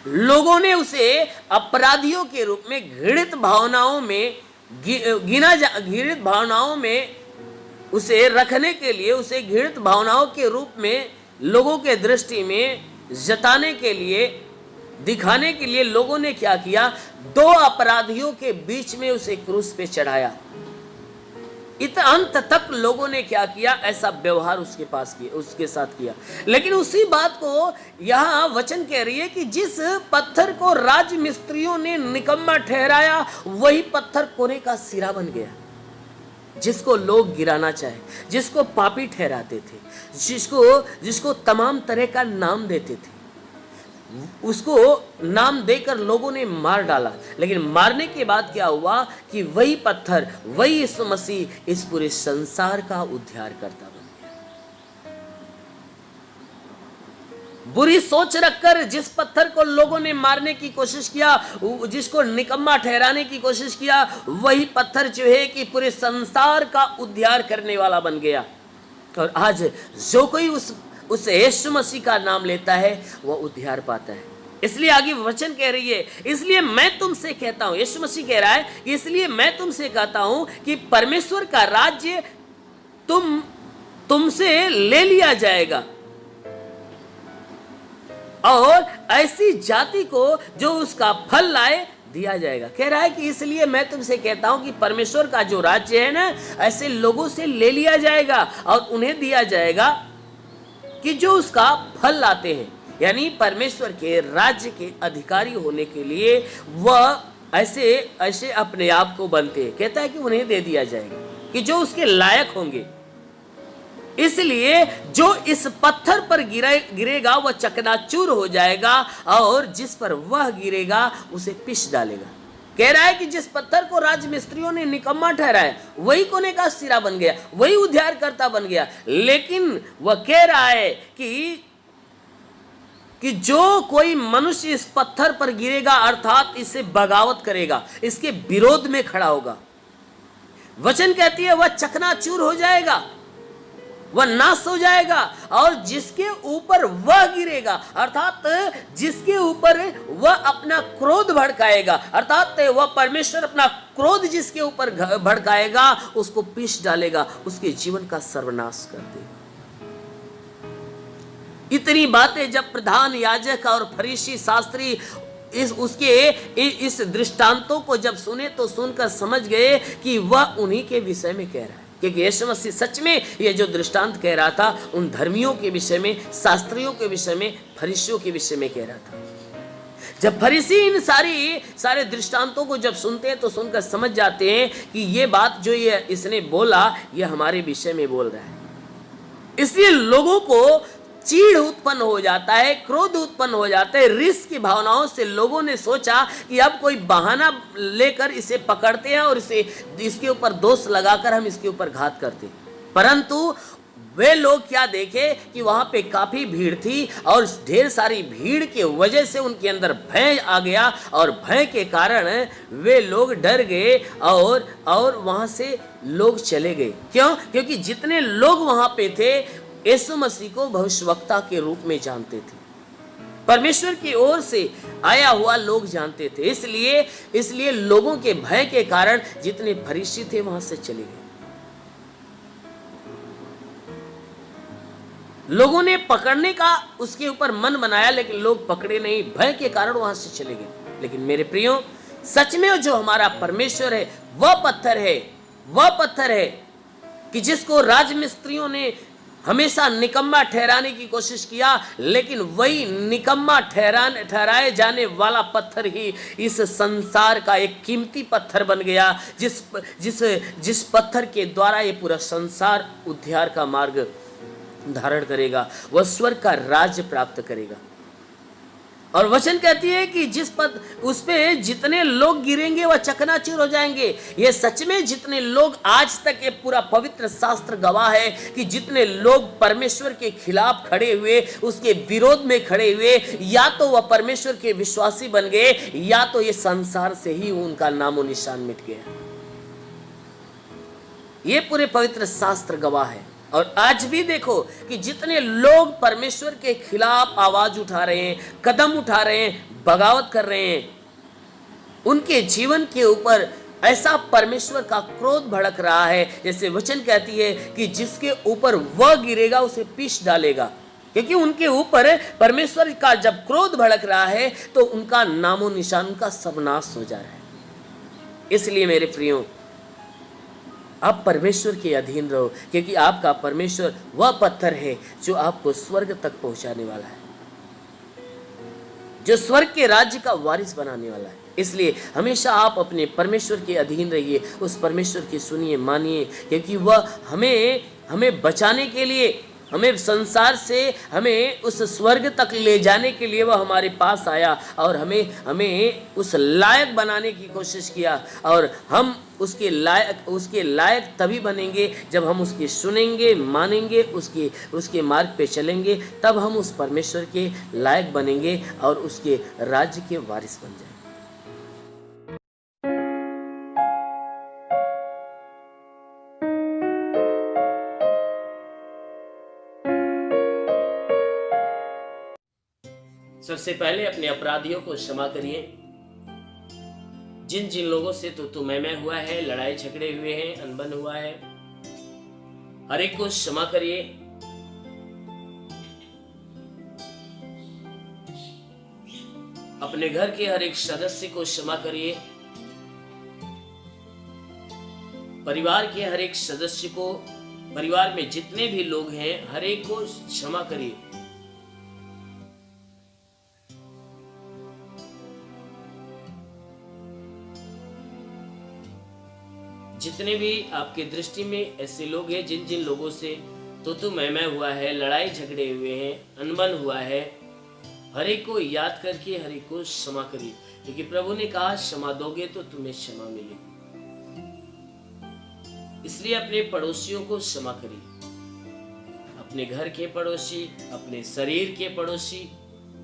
लोगों ने उसे अपराधियों के रूप में घृणित भावनाओं में उसे रखने के लिए, उसे घृणित भावनाओं के रूप में लोगों के दृष्टि में जताने के लिए, दिखाने के लिए लोगों ने क्या किया, दो अपराधियों के बीच में उसे क्रूस पे चढ़ाया। अंत तक लोगों ने क्या किया, ऐसा व्यवहार उसके साथ किया। लेकिन उसी बात को यहां वचन कह रही है कि जिस पत्थर को राजमिस्त्रियों ने निकम्मा ठहराया, वही पत्थर कोने का सिरा बन गया। जिसको लोग गिराना चाहे, जिसको पापी ठहराते थे, जिसको तमाम तरह का नाम देते थे, उसको नाम देकर लोगों ने मार डाला। लेकिन मारने के बाद क्या हुआ कि वही पत्थर, वही यीशु मसीह इस पूरे संसार का उद्धार करता बन गया। बुरी सोच रखकर जिस पत्थर को लोगों ने मारने की कोशिश किया, जिसको निकम्मा ठहराने की कोशिश किया, वही पत्थर जो है कि पूरे संसार का उद्धार करने वाला बन गया। और आज जो कोई उस यीशु मसीह का नाम लेता है वह उद्धार पाता है। इसलिए आगे वचन कह रही है, इसलिए मैं तुमसे कहता हूं, यीशु मसीह कह रहा है कि इसलिए मैं तुमसे कहता हूं कि परमेश्वर का राज्य तुमसे ले लिया जाएगा और ऐसी जाति को जो उसका फल लाए दिया जाएगा। कह रहा है कि इसलिए मैं तुमसे कहता हूं कि परमेश्वर का जो राज्य है ना, ऐसे लोगों से ले लिया जाएगा और उन्हें दिया जाएगा कि जो उसका फल लाते हैं। यानी परमेश्वर के राज्य के अधिकारी होने के लिए वह ऐसे अपने आप को बनते हैं। कहता है कि उन्हें दे दिया जाएगा कि जो उसके लायक होंगे। इसलिए जो इस पत्थर पर गिरेगा वह चकनाचूर हो जाएगा और जिस पर वह गिरेगा उसे पीस डालेगा। कह रहा है कि जिस पत्थर को राजमिस्त्रियों ने निकम्मा ठहराया, वही कोने का सिरा बन गया, वही उद्धारकर्ता बन गया। लेकिन वह कह रहा है कि जो कोई मनुष्य इस पत्थर पर गिरेगा, अर्थात इससे बगावत करेगा, इसके विरोध में खड़ा होगा, वचन कहती है वह चकनाचूर हो जाएगा, वह नाश हो जाएगा। और जिसके ऊपर वह गिरेगा, अर्थात जिसके ऊपर वह अपना क्रोध भड़काएगा, अर्थात वह परमेश्वर अपना क्रोध जिसके ऊपर भड़काएगा, उसको पीस डालेगा, उसके जीवन का सर्वनाश कर देगा। इतनी बातें जब प्रधान याजक और फरीसी शास्त्री इस दृष्टांतों को जब सुने तो सुनकर समझ गए कि वह उन्हीं के विषय में कह रहा है। क्योंकि यीशु मसीह सच में ये जो दृष्टांत कह रहा था उन धर्मियों के विषय में, शास्त्रियों के विषय में, फरीसियों के विषय में कह रहा था। जब फरीसी इन सारे दृष्टांतों को जब सुनते हैं तो सुनकर समझ जाते हैं कि ये बात जो ये इसने बोला ये हमारे विषय में बोल रहा है। इसलिए लोगों को चीड़ उत्पन्न हो जाता है, क्रोध उत्पन्न हो जाता है। रिस की भावनाओं से लोगों ने सोचा कि अब कोई बहाना लेकर इसे पकड़ते हैं और इसके ऊपर दोष लगाकर हम इसके ऊपर घात करते हैं। परंतु वे लोग क्या देखे कि वहां पे काफी भीड़ थी और ढेर सारी भीड़ के वजह से उनके अंदर भय आ गया और भय के कारण वे लोग डर गए और वहां से लोग चले गए। क्यों? क्योंकि जितने लोग वहां पे थे यीशु मसीह को भविष्यवक्ता के रूप में जानते थे, परमेश्वर की ओर से आया हुआ लोग जानते थे। इसलिए लोगों के भय के कारण जितने फरीसी थे वहां से चले गए। लोगों ने पकड़ने का उसके ऊपर मन बनाया लेकिन लोग पकड़े नहीं, भय के कारण वहां से चले गए। लेकिन मेरे प्रियो, सच में जो हमारा परमेश्वर है वह पत्थर है कि जिसको राजमिस्त्रियों ने हमेशा निकम्मा ठहराने की कोशिश किया, लेकिन वही निकम्मा ठहराए जाने वाला पत्थर ही इस संसार का एक कीमती पत्थर बन गया, जिस पत्थर के द्वारा ये पूरा संसार उद्धार का मार्ग धारण करेगा, वह स्वर्ग का राज्य प्राप्त करेगा। और वचन कहती है कि उस पे जितने लोग गिरेंगे वह चकनाचूर हो जाएंगे। ये सच में जितने लोग आज तक ये पूरा पवित्र शास्त्र गवाह है कि जितने लोग परमेश्वर के खिलाफ खड़े हुए, उसके विरोध में खड़े हुए, या तो वह परमेश्वर के विश्वासी बन गए या तो ये संसार से ही उनका नामो निशान मिट गया। ये पूरे पवित्र शास्त्र गवाह है। और आज भी देखो कि जितने लोग परमेश्वर के खिलाफ आवाज उठा रहे हैं, कदम उठा रहे हैं, बगावत कर रहे हैं, उनके जीवन के ऊपर ऐसा परमेश्वर का क्रोध भड़क रहा है, जैसे वचन कहती है कि जिसके ऊपर वह गिरेगा उसे पीस डालेगा। क्योंकि उनके ऊपर परमेश्वर का जब क्रोध भड़क रहा है तो उनका नामो निशान, उनका सर्वनाश हो जा रहा है। इसलिए मेरे प्रियो, आप परमेश्वर के अधीन रहो, क्योंकि आपका परमेश्वर वह पत्थर है जो आपको स्वर्ग तक पहुंचाने वाला है, जो स्वर्ग के राज्य का वारिस बनाने वाला है। इसलिए हमेशा आप अपने परमेश्वर के अधीन रहिए, उस परमेश्वर की सुनिए, मानिए, क्योंकि वह हमें बचाने के लिए, हमें संसार से हमें उस स्वर्ग तक ले जाने के लिए वह हमारे पास आया और हमें उस लायक बनाने की कोशिश किया। और हम उसके लायक तभी बनेंगे जब हम उसकी सुनेंगे, मानेंगे, उसके मार्ग पे चलेंगे, तब हम उस परमेश्वर के लायक बनेंगे और उसके राज्य के वारिस बन जाएंगे। सबसे पहले अपने अपराधियों को क्षमा करिए। जिन जिन लोगों से तो मैं हुआ है, लड़ाई झगड़े हुए हैं, अनबन हुआ है, हर एक को क्षमा करिए। अपने घर के हर एक सदस्य को क्षमा करिए। परिवार के हर एक सदस्य को, परिवार में जितने भी लोग हैं, हर एक को क्षमा करिए। जितने भी आपके दृष्टि में ऐसे लोग हैं, जिन जिन लोगों से तो मैं हुआ है, लड़ाई झगड़े हुए हैं, अनबन हुआ है, हर एक को याद करके हर एक को क्षमा करिए, क्योंकि प्रभु ने कहा क्षमा दोगे तो तुम्हें क्षमा मिलेगी। इसलिए अपने पड़ोसियों को क्षमा करिए, अपने घर के पड़ोसी, अपने शरीर के पड़ोसी,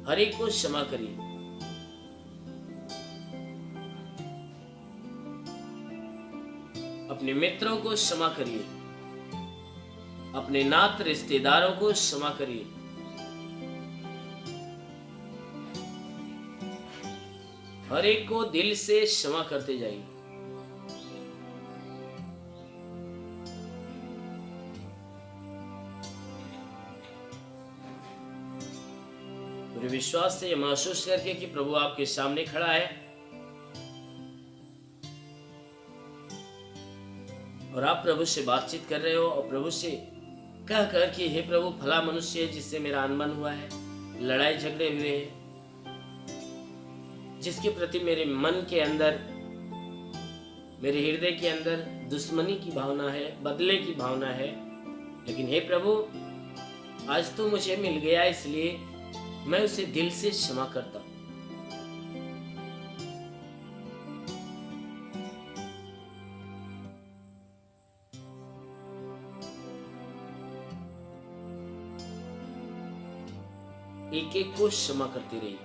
हर एक को क्षमा करिए। अपने मित्रों को क्षमा करिए, अपने नात रिश्तेदारों को क्षमा करिए। हर एक को दिल से क्षमा करते जाइए। पूरे विश्वास से महसूस करके कि प्रभु आपके सामने खड़ा है और आप प्रभु से बातचीत कर रहे हो और प्रभु से कह कर कि हे प्रभु, फला मनुष्य है जिससे मेरा अनबन हुआ है, लड़ाई झगड़े हुए हैं, जिसके प्रति मेरे मन के अंदर, मेरे हृदय के अंदर दुश्मनी की भावना है, बदले की भावना है, लेकिन हे प्रभु, आज तो मुझे मिल गया, इसलिए मैं उसे दिल से क्षमा करता हूं। एक एक को क्षमा करते रहिए।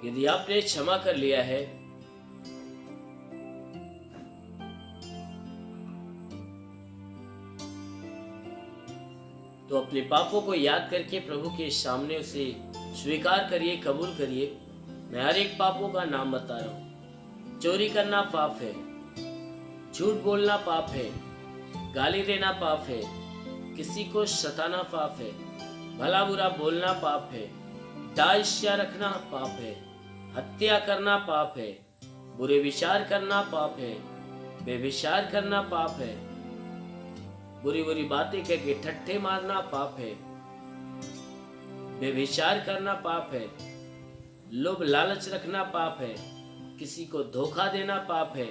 यदि आपने क्षमा कर लिया है तो अपने पापों को याद करके प्रभु के सामने उसे स्वीकार करिए, कबूल करिए। मैं हर एक पापों का नाम बता रहा हूं। चोरी करना पाप है, झूठ बोलना पाप है, गाली देना पाप है, किसी को सताना पाप है, भला बुरा बोलना पाप है, दास्या रखना पाप है, हत्या करना पाप है, बुरे विचार करना पाप है, बेविचार करना पाप है, बुरी बुरी बातें कह के ठट्ठे मारना पाप है, बेविचार करना पाप है, लोभ लालच रखना पाप है, किसी को धोखा देना पाप है,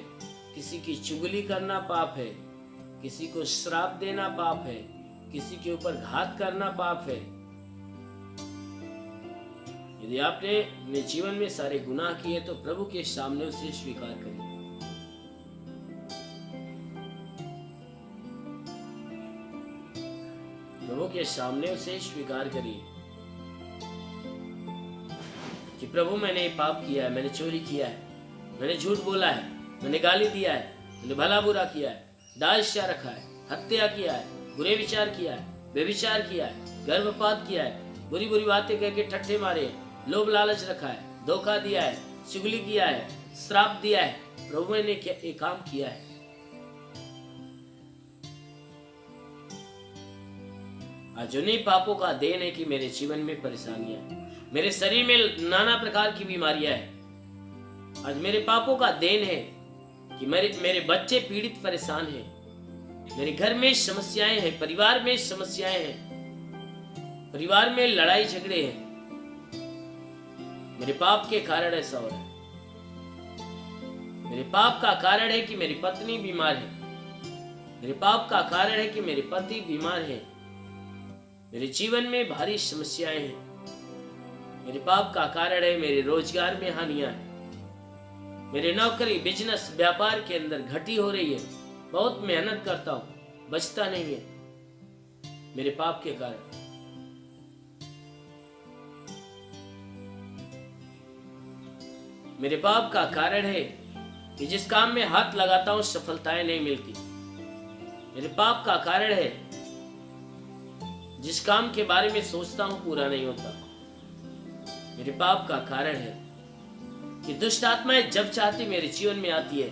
किसी की चुगली करना पाप है, किसी को श्राप देना पाप है, किसी के ऊपर घात करना पाप है। यदि आपने अपने जीवन में सारे गुनाह किए तो प्रभु के सामने उसे स्वीकार करिए। प्रभु के सामने उसे स्वीकार करिए कि प्रभु, मैंने ये पाप किया है, मैंने चोरी किया है, मैंने झूठ बोला है, मैंने गाली दिया है, मैंने भला बुरा किया है, दास्या रखा है, हत्या किया है, बुरे विचार किया है, बेविचार किया है, गर्भपात किया है, बुरी बुरी बातें कह के ठट्ठे मारे, लोभ लालच रखा है, धोखा दिया है, चुगली किया है, श्राप दिया है, प्रभु मैंने क्या एक काम किया है। आज उन्हीं पापों का देन है कि मेरे जीवन में परेशानियां हैं, मेरे शरीर में नाना प्रकार की बीमारियां हैं। आज मेरे पापों का देन है कि मेरे बच्चे पीड़ित परेशान हैं, मेरे घर में समस्याएं हैं, परिवार में समस्याएं हैं, परिवार में लड़ाई झगड़े हैं। मेरे पाप के कारण ऐसा हो रहा है। मेरे पाप का कारण है कि मेरी पत्नी बीमार है, मेरे पाप का कारण है कि मेरे पति बीमार है, मेरे जीवन में भारी समस्याएं हैं। मेरे पाप का कारण है मेरे रोजगार में हानियां हैं, मेरे नौकरी बिजनेस व्यापार के अंदर घटी हो रही है। बहुत मेहनत करता हूं, बचता नहीं है, मेरे पाप के कारण। मेरे पाप का कारण है कि जिस काम में हाथ लगाता हूं सफलताएं नहीं मिलती। मेरे पाप का कारण है जिस काम के बारे में सोचता हूं पूरा नहीं होता। मेरे पाप का कारण है कि दुष्ट आत्माएं जब चाहती मेरे जीवन में आती है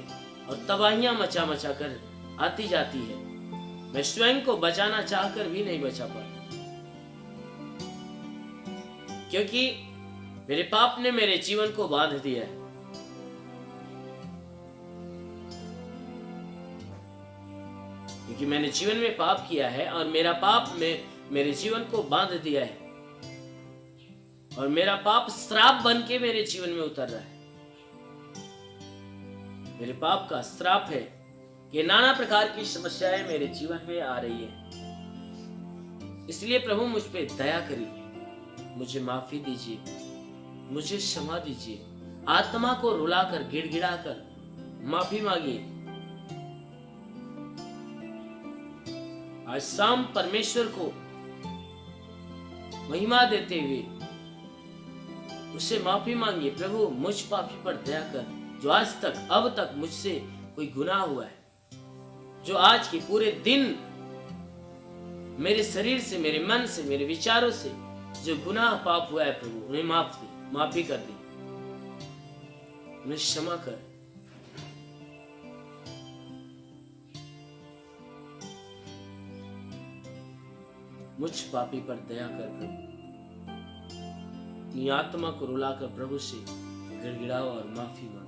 और तबाहियां मचा मचा कर आती जाती है। मैं स्वयं को बचाना चाहकर भी नहीं बचा पाता, क्योंकि मेरे पाप ने मेरे जीवन को बांध दिया है। क्योंकि मैंने जीवन में पाप किया है और मेरा पाप में मेरे जीवन को बांध दिया है, और मेरा पाप श्राप बन के मेरे जीवन में उतर रहा है। मेरे पाप का श्राप है कि नाना प्रकार की समस्याएं मेरे जीवन में आ रही है। इसलिए प्रभु मुझ पे दया करिए, मुझे माफी दीजिए, मुझे क्षमा दीजिए। आत्मा को रुलाकर गिड़गिड़ाकर माफी मांगिए। आज शाम परमेश्वर को महिमा देते हुए उससे माफी मांगिए। प्रभु मुझ पापी पर दया कर, जो आज तक अब तक मुझसे कोई गुनाह हुआ है, जो आज के पूरे दिन मेरे शरीर से, मेरे मन से, मेरे विचारों से जो गुनाह पाप हुआ है, प्रभु उन्हें माफी कर दे, उन्हें क्षमा कर। मुझ पापी पर दया कर प्रभु। अपनी आत्मा को रुलाकर प्रभु से गिड़गिड़ाओ और माफी मांगो।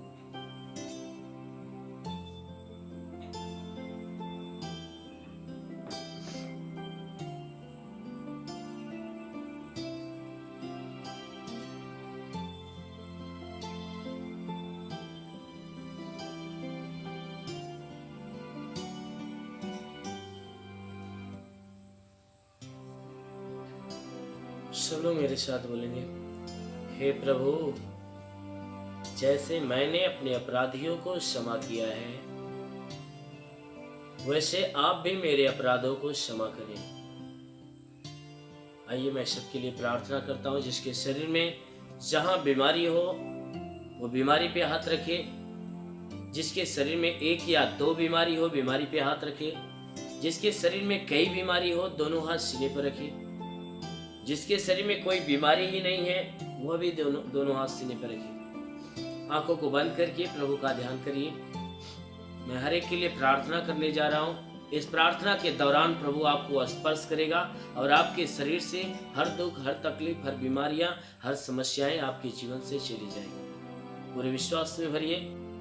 सब लोग मेरे साथ बोलेंगे, हे प्रभु, जैसे मैंने अपने अपराधियों को क्षमा किया है, वैसे आप भी मेरे अपराधों को क्षमा करें। आइए मैं सबके लिए प्रार्थना करता हूँ। जिसके शरीर में जहाँ बीमारी हो वो बीमारी पे हाथ रखे। जिसके शरीर में एक या दो बीमारी हो, बीमारी पे हाथ रखे। जिसके शरीर में कई बीमारी हो, दोनों हाथ सीने पर रखे। जिसके शरीर में कोई बीमारी ही नहीं है, वह भी दोनों हाथ सीने पर रखिए। आंखों को बंद करके प्रभु का ध्यान करिए। मैं हर एक के लिए प्रार्थना करने जा रहा हूँ। इस प्रार्थना के दौरान प्रभु आपको स्पर्श करेगा और आपके शरीर से हर दुख, हर तकलीफ, हर बीमारियां, हर समस्याएं आपके जीवन से चली जाएंगी। पूरे विश्वास में भरिए,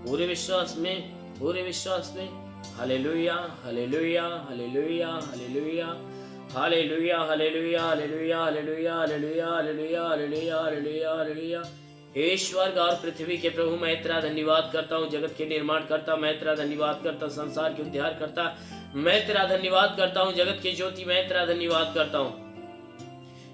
पूरे विश्वास में, पूरे विश्वास में। Hallelujah, hallelujah, hallelujah, hallelujah, hallelujah, hallelujah, hallelujah, hallelujah, hallelujah, hallelujah, hallelujah, hallelujah, hallelujah. हे स्वर्ग और पृथ्वी के प्रभु, मैं तेरा धन्यवाद करता हूँ। जगत के निर्माण करता, मैं तेरा धन्यवाद करता। संसार के उद्धार करता, मैं तेरा धन्यवाद करता हूँ। जगत की ज्योति, मैं तेरा धन्यवाद करता हूँ।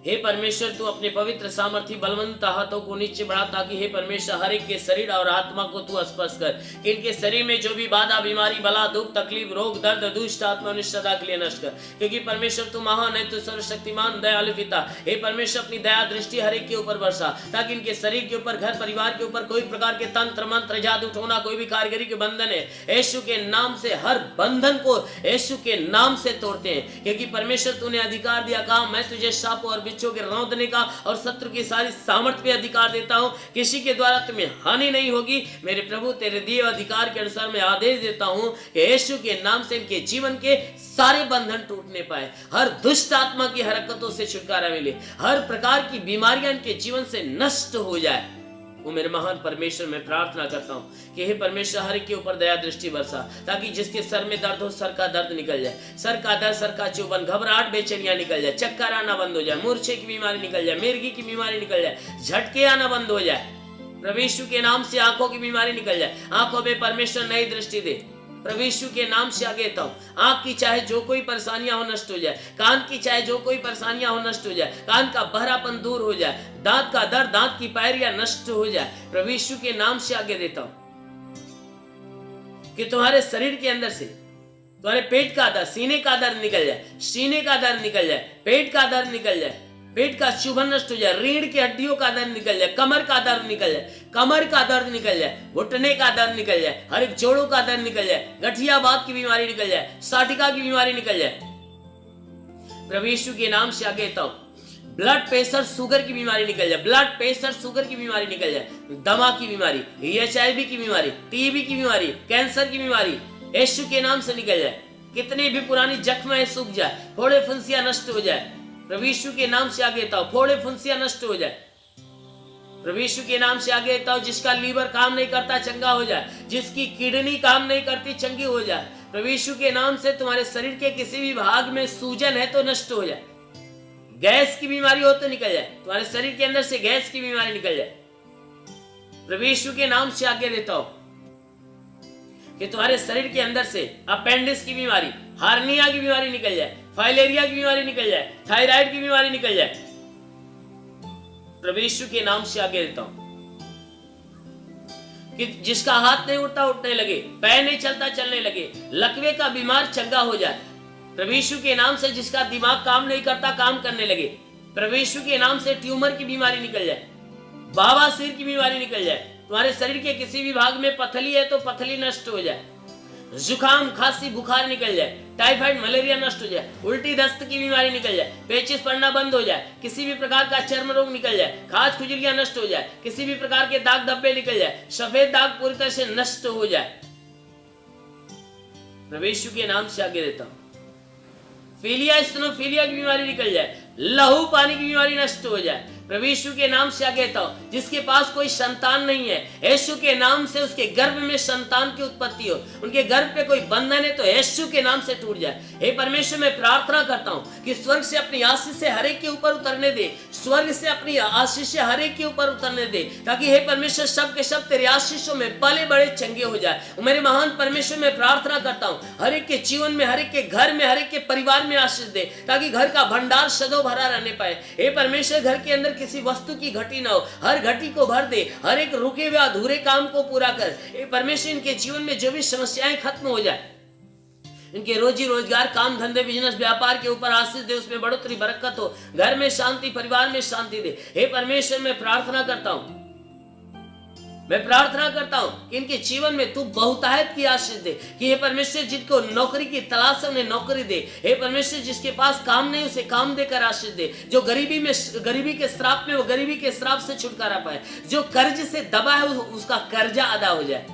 हे परमेश्वर, तू अपने पवित्र सामर्थी बलवंत हाथों को नीचे बढ़ा, ताकि हे परमेश्वर हर एक के शरीर और आत्मा को तू स्पर्श कर, कि इनके शरीर में जो भी बाधा, बीमारी, बला, दुख, तकलीफ, रोग, दर्द, दुष्ट आत्मा निश्चदा के लिए नष्ट कर। क्योंकि परमेश्वर तू महान है, तू सर्वशक्तिमान दयालु पिता। हे परमेश्वर, अपनी दया दृष्टि हर एक के ऊपर बरसा, ताकि इनके शरीर के ऊपर, घर परिवार के ऊपर कोई प्रकार के तंत्र मंत्र, जादू टोना, कोई भी कारीगरी के बंधन है, यीशु के नाम से हर बंधन को यीशु के नाम से तोड़ते हैं। क्योंकि परमेश्वर तूने अधिकार दिया, कहा मैं तुझे सापों और वृक्षों के रौंदने का और शत्रु की सारी सामर्थ्य पे अधिकार देता हूँ। किसी के द्वारा तुम्हें हानि नहीं होगी। मेरे प्रभु तेरे दिए अधिकार के अनुसार मैं आदेश देता हूँ कि यीशु के नाम से इनके जीवन के सारे बंधन टूटने पाए, हर दुष्ट आत्मा की हरकतों से छुटकारा मिले, हर प्रकार की बीमारियां इनके जीवन से नष्ट हो जाए। वो मेरे महान परमेश्वर मैं प्रार्थना करता हूँ कि हे परमेश्वर हर एक के ऊपर दया दृष्टि बरसा, ताकि जिसके सर में दर्द हो सर का दर्द निकल जाए, सर का दर्द, सर का चुभन, घबराहट, बेचैनियां निकल जाए, चक्कर आना बंद हो जाए, मूर्छे की बीमारी निकल जाए, मिर्गी की बीमारी निकल जाए, झटके आना बंद हो जाए। प्रभु यीशु के नाम से आंखों की बीमारी निकल जाए, आंखों में परमेश्वर नई दृष्टि दे। प्रभु यीशु के नाम से आगे था, आंख की चाहे जो कोई परेशानियां हो नष्ट हो जाए, कान की चाहे जो कोई परेशानियां हो नष्ट हो जाए, कान का बहरापन दूर हो जाए, दांत का दर्द, दांत की पायरियां नष्ट हो जाए। प्रभु यीशु के नाम से आगे देता हूं कि तुम्हारे शरीर के अंदर से तुम्हारे पेट का दर्द, सीने का दर्द निकल जाए, सीने का दर्द निकल जाए, पेट का दर्द निकल जाए, पेट का चुभन नष्ट हो जाए, रीढ़ की हड्डियों का दर्द निकल जाए, कमर का दर्द निकल जाए, कमर का दर्द निकल जाए, घुटने का दर्द निकल जाए, हर एक जोड़ों का दर्द निकल जाए, गठियावात की बीमारी निकल जाए, साटिका की बीमारी निकल जाए। प्रभु यीशु के नाम से आगे हूं, ब्लड प्रेशर, शुगर की बीमारी निकल जाए, ब्लड प्रेशर, शुगर की बीमारी निकल जाए, दमा की बीमारी, HIV की बीमारी, TB की बीमारी, कैंसर की बीमारी यीशु के नाम से निकल जाए। कितनी भी पुरानी जख्म है सूख जाए, फोड़े फुंसियां नष्ट हो जाए। प्रभु यीशु के नाम से आगे था, फोड़े फुंसियां नष्ट हो जाए। प्रभु यीशु के नाम से आगे था, जिसका लीवर काम नहीं करता चंगा हो जाए, जिसकी किडनी काम नहीं करती चंगी हो जाए। प्रभु यीशु के नाम से तुम्हारे शरीर के किसी भी भाग में सूजन है तो नष्ट हो जाए, गैस की बीमारी हो तो निकल जाए, तुम्हारे शरीर के अंदर से गैस की बीमारी निकल जाए। प्रभु यीशु के नाम से आगे देता हूं कि तुम्हारे शरीर के अंदर से अपेंडिक्स की बीमारी, हार्निया की बीमारी निकल जाए, फाइलेरिया की बीमारी निकल जाए, थायराइड की बीमारी निकल जाए। प्रभु यीशु के नाम से आगे देता हूं कि जिसका हाथ नहीं उठता उठने लगे, पैर नहीं चलता चलने लगे, लकवे का बीमार चंगा हो जाए। प्रभु यीशु के नाम से जिसका दिमाग काम नहीं करता काम करने लगे, प्रभु यीशु के नाम से ट्यूमर की बीमारी निकल जाए, बवासीर की बीमारी निकल जाए। तुम्हारे शरीर के किसी भी भाग में पथली है तो पथली नष्ट हो जाए, जुकाम, खांसी, बुखार निकल जाए, टाइफाइड, मलेरिया नष्ट हो जाए, उल्टी दस्त की बीमारी निकल जाए, पेचिश पड़ना बंद हो जाए, किसी भी प्रकार का चर्म रोग निकल जाए, खाज खुजलियां नष्ट हो जाए, किसी भी प्रकार के दाग धब्बे निकल जाए, सफेद दाग पूरी तरह से नष्ट हो जाए। प्रभु यीशु के नाम से आगे देता हूं, फीलिया, स्टेनोफीलिया की बीमारी निकल जाए, लहू पानी की बीमारी नष्ट हो जाए। प्रभु यीशु के नाम से आगे था, जिसके पास कोई संतान नहीं है, यीशु के नाम से उसके गर्भ में संतान की उत्पत्ति हो, उनके गर्भ पे कोई बंधन है तो यीशु के नाम से टूट जाए। हे परमेश्वर मैं प्रार्थना करता हूँ कि स्वर्ग से अपनी आशीष से हर एक के ऊपर उतरने दे, स्वर्ग से अपनी आशीष से हर एक के ऊपर उतरने दे, ताकि हे परमेश्वर सब के सब तेरे आशीषों में पले बड़े चंगे हो जाए। मेरे महान परमेश्वर मैं प्रार्थना करता हूँ हर एक के जीवन में, हर एक के घर में, हर एक के परिवार में आशीष दे, ताकि घर का भंडार सदैव भरा रहने पाए। हे परमेश्वर घर के अंदर किसी वस्तु की घटी ना हो, हर घटी को भर दे, हर एक रुके हुए अधूरे काम को पूरा कर। हे परमेश्वर इनके जीवन में जो भी समस्याएं खत्म हो जाए, इनके रोजी रोजगार, काम धंधे, बिजनेस, व्यापार के ऊपर आशीष दे, उसमें बढ़ोतरी, बरकत हो, घर में शांति, परिवार में शांति दे। हे परमेश्वर मैं प्रार्थना करता हूं, मैं प्रार्थना करता हूं कि इनके जीवन में तू बहुतायत की आशीष दे, कि हे परमेश्वर जिनको नौकरी की तलाश है उन्हें नौकरी दे। हे परमेश्वर जिसके पास काम नहीं उसे काम देकर आशीष दे, जो गरीबी के श्राप में वो गरीबी के श्राप से छुटकारा पाए, जो कर्ज से दबा है उसका कर्जा अदा हो जाए।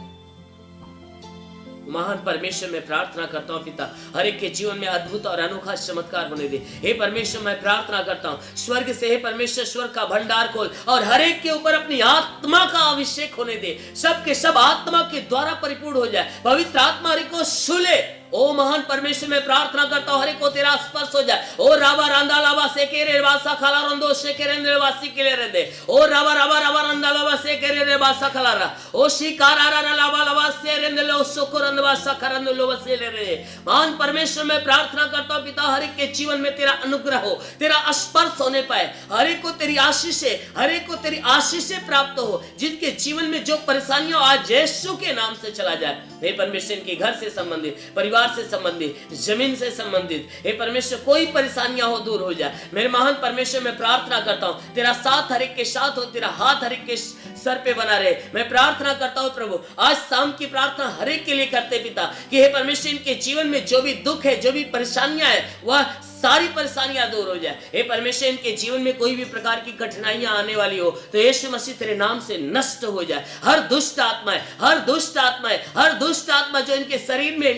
महान परमेश्वर मैं प्रार्थना करता हूं पिता, हर एक के जीवन में अद्भुत और अनोखा चमत्कार होने दे। हे परमेश्वर मैं प्रार्थना करता हूं स्वर्ग से, हे परमेश्वर स्वर्ग का भंडार खोल और हर एक के ऊपर अपनी आत्मा का अभिषेक होने दे, सब के सब आत्मा के द्वारा परिपूर्ण हो जाए, पवित्र आत्मा हर एक को छूले। ओ महान परमेश्वर मैं प्रार्थना करता हूं हर एक को तेरा स्पर्श हो जाए। ओ राबा रांदा लाबा सेकेरे वासा खला रंदो सेकेरे वासी के रे, ओ राबा राबा राबा रांदा लाबा सेकेरे वासा खलारा, ओ शिकारा रा लाबा लाबा से रेंदलो सोकोरंद वासा करंद लो वसे रे। महान परमेश्वर मैं प्रार्थना करता हूं पिता हर एक के जीवन में तेरा अनुग्रह हो, तेरा स्पर्श होने पाए, हर एक को तेरी आशीषें, हर एक को तेरी आशीषें प्राप्त हो, जिनके जीवन में जो परेशानियां आज यीशु के नाम से चला जाए। हे परमेश्वर इनके घर से संबंधित, परिवार से संबंधित, जमीन से संबंधित, हे परमेश्वर कोई परेशानियां हो दूर हो जाए। मेरे महान परमेश्वर मैं प्रार्थना करता हूं तेरा साथ हर एक के साथ हो, तेरा हाथ हर एक के सर पे बना रहे। मैं प्रार्थना करता हूं प्रभु आज शाम की प्रार्थना हर एक के लिए करते पिता, कि हे परमेश्वर इनके जीवन में जो भी दुख है, जो भी परेशानियां है, वह सारी परेशानियां दूर हो जाए। हे परमेश्वर, इनके जीवन में कोई भी प्रकार की कठिनाइयां आने वाली हो तो यीशु मसीह तेरे नाम से नष्ट हो जाए। हर दुष्ट आत्माएं, हर दुष्ट आत्माएं, हर दुष्ट आत्मा जो इनके शरीर में,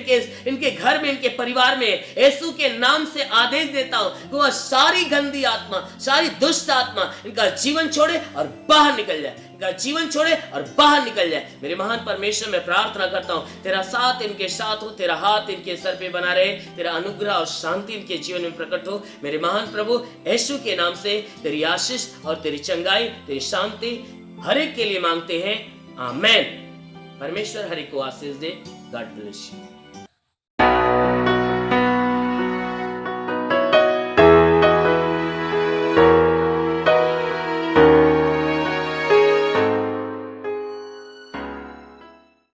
इनके घर में, इनके परिवार में, यीशु के नाम से आदेश देता हूं कि वह सारी गंदी आत्मा, सारी दुष्ट आत्मा इनका जीवन छोड़े और बाहर निकल जाए, इनका जीवन छोड़े और बाहर निकल जाए। मेरे महान परमेश्वर, मैं प्रार्थना करता हूं तेरा साथ इनके साथ हो, तेरा हाथ इनके सर पे बना रहे, तेरा अनुग्रह और शांति इनके जीवन में प्रकट हो। मेरे महान प्रभु यीशु के नाम से तेरी आशीष और तेरी चंगाई, तेरी शांति हर एक के लिए मांगते हैं। आमेन। परमेश्वर हर एक को आशीष दे। God bless you.